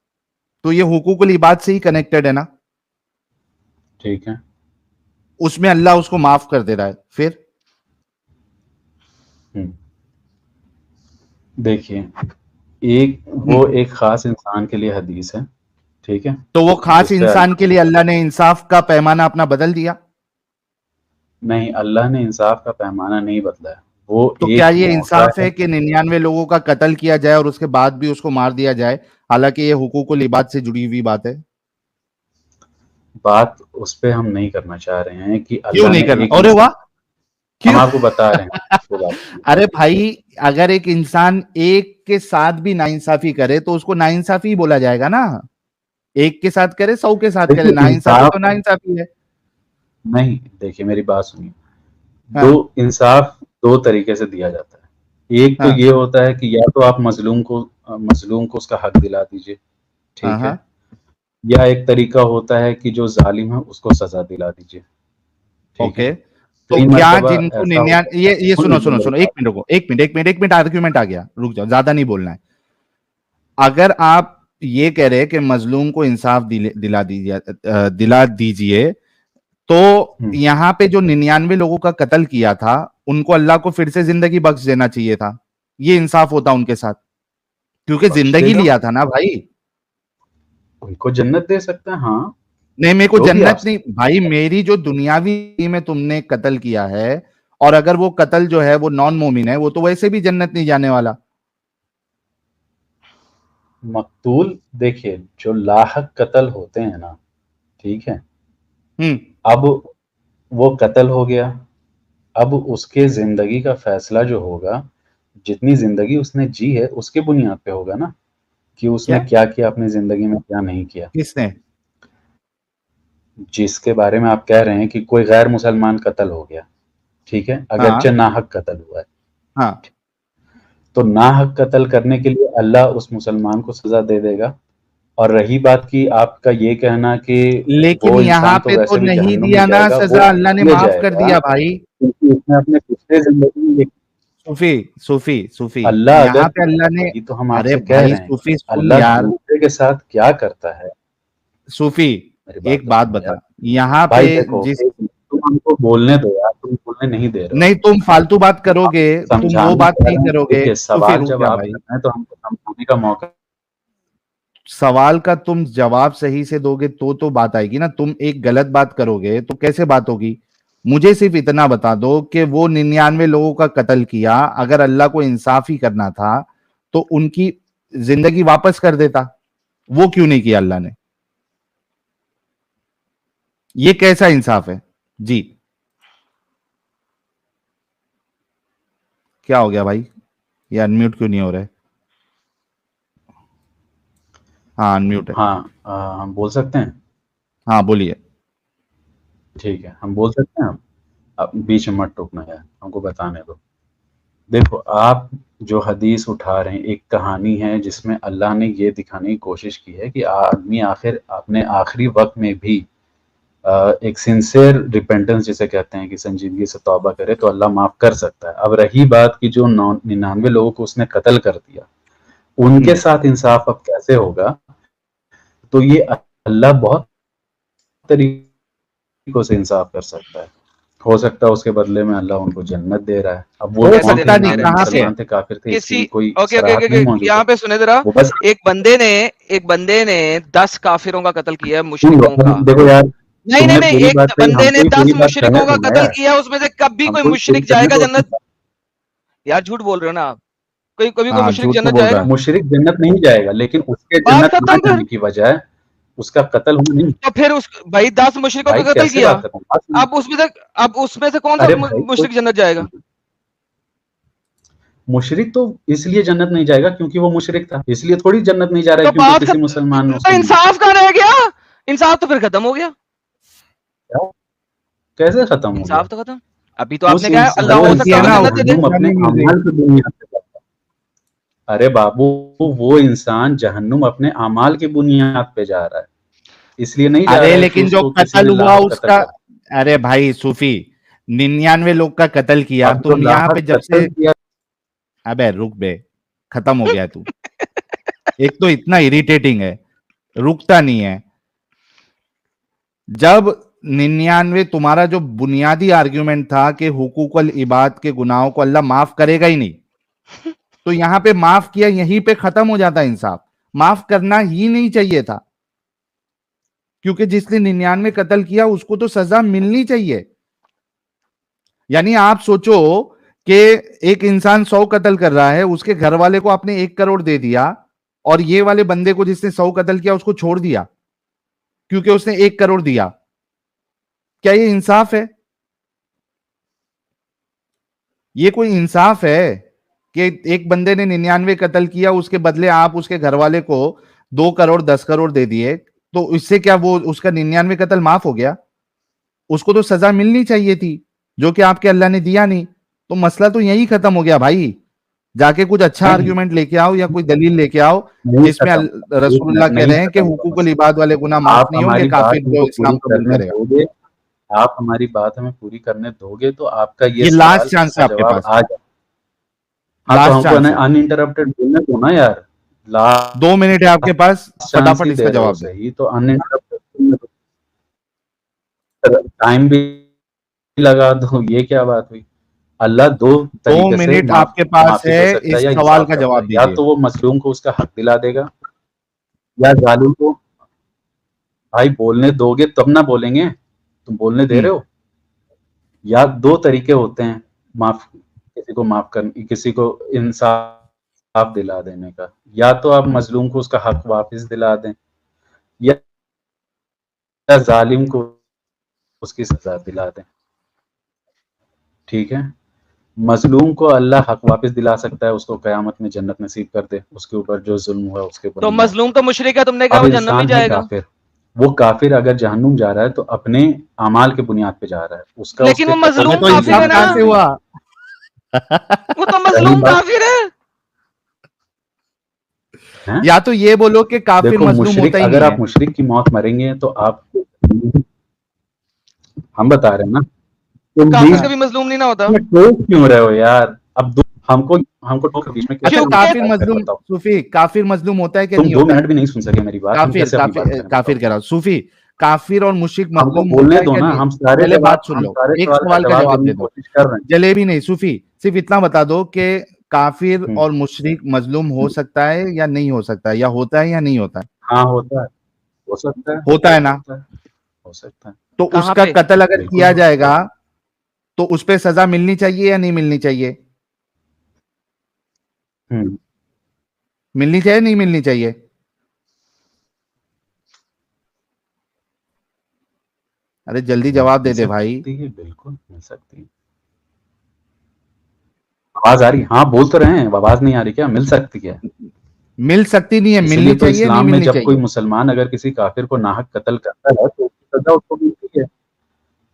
तो ये हुकूकुल इबाद से ही कनेक्टेड है ना? ठीक है। उसमें अल्लाह उसको माफ कर दे रहा है, फिर हम्म, देखिए, वो हम्म, एक खास इंसान के लिए हदीस है, ठीक है। तो वो खास उस पे इंसान के लिए अल्लाह ने इंसाफ का पैमाना अपना बदल दिया? नहीं, अल्लाह ने इंसाफ का पैमाना नहीं बदला है। वो तो क्या एक ये मौका इंसाफ है। है कि 99 लोगों का कत्ल किया जाए और उसके बाद भी उसको मार दिया जाए, हालांकि ये हुकूकुल इबाद से जुड़ी हुई बात है? बात उस पे हम नहीं करना चाह रहे हैं कि क्यों अल्लाह नहीं ने करना? एक अरे वाह, इंसान, हम क्यों? आपको बता रहे हैं उसके बारे में। अरे भाई, अगर एक इंसान एक के साथ भी नाइंसाफी करे तो उसको नाइंसाफी ही बोला जाएगा ना। एक के साथ करे, 100 के साथ करे, देखिए, नाइंसाफी तो इंसाफ नाइंसाफी है। नहीं, देखिए मेरी बात सुनिए। दो हाँ इंसाफ दो तरीके से दिया जाता है। एक तो हाँ ये होता है कि या तो आप मजलूम को उसका हक दिला दीजिए, हाँ ठीक हाँ। है। या एक तरीका होता है कि जो जालिम है उसको सजा दिला दीजिए, ठीक है। ओके, तो कई क्या मर्तबा जिनको ऐसा होता 99, है। ये सुन सुनो लीजिए सुनो मेरी सुनो, बात। एक मिनट आर्ग्यूमेंट आ गया, रुक जाओ, ज्यादा नहीं बोलना है। अगर आप ये कह रहे हैं कि मजलूम को इंसाफ दिला दीजिए, तो हम्म, यहां पे जो 99 लोगों का कत्ल किया था उनको अल्लाह को फिर से जिंदगी बख्श देना चाहिए था, ये इंसाफ होता उनके साथ, क्योंकि बख्श जिंदगी देगा, लिया था ना भाई। उनको जन्नत दे सकते हैं, हाँ। नहीं, मेरे को जो भी आप जन्नत नहीं भाई, मेरी जो दुनियावी में तुमने कत्ल किया है, और अगर वो कत्ल जो है वो नॉन मोमिन है, वो तो वैसे भी जन्नत नहीं जाने वाला। मकतूल, देखिए जो लाहक कत्ल होते हैं ना, ठीक है। हम्म। अब वो कत्ल हो गया, अब उसके जिंदगी का फैसला जो होगा, जितनी जिंदगी उसने जी है उसके बुनियाद पे होगा ना, कि उसने क्या? क्या किया अपनी जिंदगी में, क्या नहीं किया। किसने? जिसके बारे में आप कह रहे हैं कि कोई गैर मुसलमान कत्ल हो गया, ठीक है, अगरचे हाँ नाहक कत्ल हुआ है, हाँ। तो नाहक कत्ल करने के लिए अल्लाह उस मुसलमान को सजा दे देगा। और रही बात की आपका ये कहना कि लेकिन वो यहां इंसान तो पे तो वैसे भी नहीं जहन्नुम में दिया ना जाएगा, वो सजा, अल्लाह ने इसलिए माफ कर जाएगा दिया भाई। क्योंकि उसने अपने पिछले जिंदगी में सूफी सूफी सूफी, अल्लाह यहाँ अगर, पे अल्लाह ने, वही तो हम अरे आपसे कह भाई रहे हैं, सूफी सुन अल्लाह यार, दूसरे के साथ क्या करता है। सूफी मेरी बात एक तो बात सुनो यार। बता, यहाँ पे भाई देखो, जिस, तुम हमको बोलने दो यार, तुम बोलने नहीं दे रहे हो। नहीं तुम फालतू बात आप करोगे, तुम वो समझाना बात चाह नहीं रहे हैं, करोगे। देखिए सूफी सवाल रुक जब जा आप भाई, कर रहे हैं तो हमको समझाने का मौका। सवाल का तुम जवाब सही से दोगे तो बात आएगी ना, तुम एक गलत बात करोगे तो कैसे बात होगी? मुझे सिर्फ इतना बता दो कि वो 99 लोगों का कत्ल किया, अगर अल्लाह को इंसाफ ही करना था तो उनकी जिंदगी वापस कर देता, वो क्यों नहीं किया अल्लाह ने? ये कैसा इंसाफ है जी? क्या हो गया भाई, ये अनम्यूट क्यों नहीं हो रहा है? हाँ अनम्यूट है। हाँ, हम बोल सकते हैं। हाँ बोलिए। ठीक है, हम बोल सकते हैं। अब बीच में मत टोकना यार, हमको बताने दो। देखो, आप जो हदीस उठा रहे हैं, एक कहानी है जिसमें अल्लाह ने ये दिखाने की कोशिश की है कि आदमी आखिर अपने आखिरी वक्त में भी एक सिंसियर रिपेंटेंस जिसे कहते हैं कि संजीदगी से तौबा करे तो अल्लाह माफ कर सकता है। अब रही बात कि जो 99 लोगों को उसने कत्ल कर दिया, उनके साथ इंसाफ अब कैसे होगा, तो ये अल्लाह बहुत तरीकों से इंसाफ कर सकता है। हो सकता है उसके बदले में अल्लाह उनको जन्नत दे रहा है। अब वो हो कौन सकता थे, नहीं, नाम कहाँ पे? मुसलमान थे, काफिर थे, इसकी किसी कोई ओके ओके सराहत ओके नहीं मौजूद यहाँ है। पे सुने जरा, वो बस एक बंदे ने 10 काफिरों का कत्ल किया है, मुशरिकों का। देखो यार, नहीं नहीं तुमने नहीं, पूरी एक बात कही, बंदे ने हमको ही 10 पूरी बात मुशरिकों करने का दो ना कत्ल यार। किया, उसमें से कभी कोई हमको ही मुशरिक पूरी करने जाएगा दो। जन्नत? यार झूठ बोल रहे हो ना आप, कोई कभी कोई हाँ, मुशरिक झूठ तो जन्नत बोल रहा जाएगा? है। मुशरिक जन्नत नहीं जाएगा, लेकिन उसके बात जन्नत ना खत्म फिर। जाने की वजह उसका कत्ल होना नहीं। तो फिर उस भाई 10 मुशरिकों भाई का कत्ल कैसे किया, बात करता हूँ, बात सुनो। अब उसमें से कौन सा अरे भाई, मुशरिक जन्नत जाएगा? मुशरिक तो इसलिए जन्नत नहीं जाएगा क्योंकि वो मुशरिक था, इसलिए थोड़ी जन्नत नहीं जा रहा है तो क्योंकि बात किसी मुसलमान ने तो उसको मारा। इंसाफ कहाँ रह गया? इंसाफ तो फिर खत्म हो गया। क्या? कैसे खत्म हो गया? इंसाफ तो खत्म। अभी तो आपने उस कहा इंसान अल्लाह वो हो सकता है इंसान उन्हें ना, जन्नत दे दे। जहन्नुम अपने नहीं मिल रही। अमाल की बुनियाद पे जाता है। अरे बाबू, वो इंसान जहन्नुम अपने अमाल की बुनियाद पे जा रहा है, इसलिए नहीं जा अरे रहा है कि लेकिन जो उसको किसी कत्ल ने हुआ लाहक कत्ल उसका, कर। अरे भाई सूफी, 99 लोग का कत्ल किया अब जो तुम यहाँ पे लाहक जब कत्ल से। किया, अबे रुक बे, खत्म हो गया तू। एक तो इतना इरिटेटिंग है, रुकता नहीं है। जब 99 तुम्हारा जो बुनियादी आर्ग्यूमेंट था कि हुकूकुल इबाद के गुनाहों को अल्लाह माफ करेगा ही नहीं, तो यहां पे माफ किया, यहीं पे खत्म हो जाता इंसाफ। माफ करना ही नहीं चाहिए था, क्योंकि जिसने 99 कत्ल किया उसको तो सजा मिलनी चाहिए। यानी आप सोचो कि एक इंसान 100 कत्ल कर रहा है, उसके घर वाले को आपने 1 करोड़ दे दिया, और ये वाले बंदे को जिसने 100 कत्ल किया उसको छोड़ दिया क्योंकि उसने 1 करोड़ दिया। क्या ये इंसाफ है? ये कोई इंसाफ है कि एक बंदे ने 99 कत्ल किया, उसके बदले आप उसके घर वाले को 2 करोड़ 10 करोड़ दे दिए, तो इससे क्या वो उसका 99 कत्ल माफ हो गया? उसको तो सजा मिलनी चाहिए थी, जो कि आपके अल्लाह ने दिया नहीं। तो मसला तो यही खत्म हो गया भाई। जाके कुछ अच्छा नहीं आर्ग्यूमेंट लेके आओ या कोई दलील लेके आओ नहीं जिसमें खत्म, रसूलुल्लाह कह नहीं रहे हैं कि खत्म होगा हुकूकुल मसला। इबाद वाले गुनाह माफ आप नहीं होंगे, हमारी बात काफिर जो हमको इस्लाम पूरी कबूल करने करेगा। दोगे, आप हमारी बात हमें पूरी करने दोगे तो आपका ये ये सवाल, लास्ट चांस इसका है आपके जवाब पास, आ जाए। हाँ, तो लास्ट हमको चांस है। अनइंटरप्टेड बोलने दो ना यार। लास्ट 2 मिनट है आपके पास, चांस फटाफट ही इसका दे रहे हो, जवाब दो। सही तो अनइंटरप्टेड टाइम भी लगा दो, ये क्या बात हुई? अल्लाह 2 2 तरीके से मिनट आपके पास माफी है, दे सकता है इस या सवाल इंसाफ का करता जवाब है। या दीजिए। तो वो मजलूम को उसका हक दिला देगा, या जालिम को। भाई बोलने दोगे तब ना बोलेंगे, तुम बोलने दे रहे हो। या 2 तरीके होते हैं किसी को माफ करने, किसी को इंसाफ दिला देने का। या तो आप मजलूम को उसका हक वापस दिला दें, या जालिम को उसकी सजा दिला दें। ठीक है, मजलूम को अल्लाह हक वापस दिला सकता है, उसको कयामत में जन्नत नसीब कर दे, उसके ऊपर जो जुल्म हुआ उसके ऊपर। तो मजलूम तो मुशरिक है, तुमने कहा अब वो जन्नत में इंसान है जाएगा। काफिर, वो काफिर अगर जहन्नुम जा रहा है तो अपने अमाल के बुनियाद पे जा रहा है, उसका लेकिन वो मजलूम तो काफिर है इंसाफ ना, कहां से हुआ? वो तो मजलूम काफिर है। या तो ये बोलो कि काफिर देखो मजलूम मुशरिक, होता ही अगर नहीं आप है। मुशरिक की मौत मरेंगे तो आप, हम बता रहे हैं ना, तुम काफिर कभी मजलूम नहीं ना होता। टोक क्यों रहे हो यार? अब हमको टोक बीच में कैसे अच्छा, काफिर बताओ? मजलूम, बताओ, सूफी, काफिर मजलूम होता है कि तुम नहीं 2 होता है? मिनट भी नहीं सुन सके मेरी बात, हम काफिर कैसे अपनी बात काफिर करें? काफिर कह रहा हूं, सूफी, काफिर और मुशरिक हमको मजलूम बोलने होता है दो क्या ना, नहीं? हम सारे पहले जवाब, बात सुन हम लो, सारे एक सवाल सवाल का का जवाब जवाब देने दे की दो। कोशिश कर रहे हैं। जलेबी नहीं, सूफी, सिर्फ इतना बता दो कि काफिर और मुशरिक मजलूम हो सकता है या नहीं हो सकता है, या होता है या नहीं होता है? हाँ होता है, हो सकता है, होता है ना? हो सकता है, तो कहाँ उसका पे? कत्ल अगर बिल्कुल किया हो सकता जाएगा तो उस पर सजा मिलनी चाहिए या नहीं मिलनी चाहिए? है। मिलनी चाहिए नहीं मिलनी चाहिए? अरे जल्दी जवाब दे दे भाई। बिल्कुल मिल सकती है। आवाज आ रही? हाँ बोल तो रहे हैं, आवाज नहीं आ रही क्या? मिल सकती है, मिल सकती नहीं है, इसीलिए मिलनी तो चाहिए नहीं इस्लाम में मिलनी जब कोई चाहिए? मुसलमान अगर किसी काफिर को नाहक कत्ल करता है तो उसकी सजा उसको मिलती है,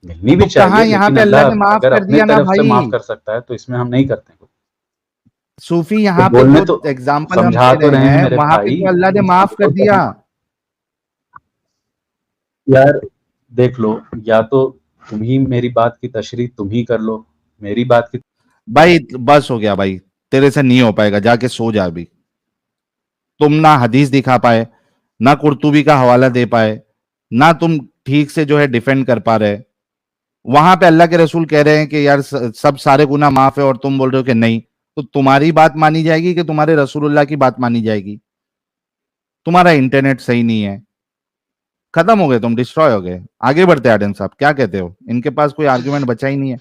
मिलनी भी तो कहा चाहिए। यहाँ लेकिन पे अल्लाह अल्लाह ने माफ अगर कर अपने दिया ना तरफ से भाई। माफ कर सकता है तो इसमें हम नहीं करते। सूफी, तो यहाँ पे बोलने जो तो एग्जाम्पल हम समझा दे तो रहे रहे हैं हैं मेरे वहां पे भाई, तो अल्लाह ने माफ कर समझो दिया। यार देख लो, या तो तुम ही मेरी बात की तशरीह तुम ही कर लो, मेरी बात की। भाई बस हो गया भाई, तेरे से नहीं हो पाएगा, जाके सो जा अभी। तुम ना हदीस दिखा पाए, ना कुर्तुबी का हवाला दे पाए, ना तुम ठीक से जो है डिफेंड कर पा रहे। वहां पे अल्लाह के रसूल कह रहे हैं कि यार सब सारे गुनाह माफ है और तुम बोल रहे हो कि नहीं, तो तुम्हारी बात मानी जाएगी कि तुम्हारे रसूलुल्लाह की बात मानी जाएगी? तुम्हारा इंटरनेट सही नहीं है, खत्म हो गए, तुम डिस्ट्रॉय हो गए। आगे बढ़ते हैं आदम साहब, क्या कहते हो? इनके पास कोई आर्गुमेंट बचा ही नहीं है।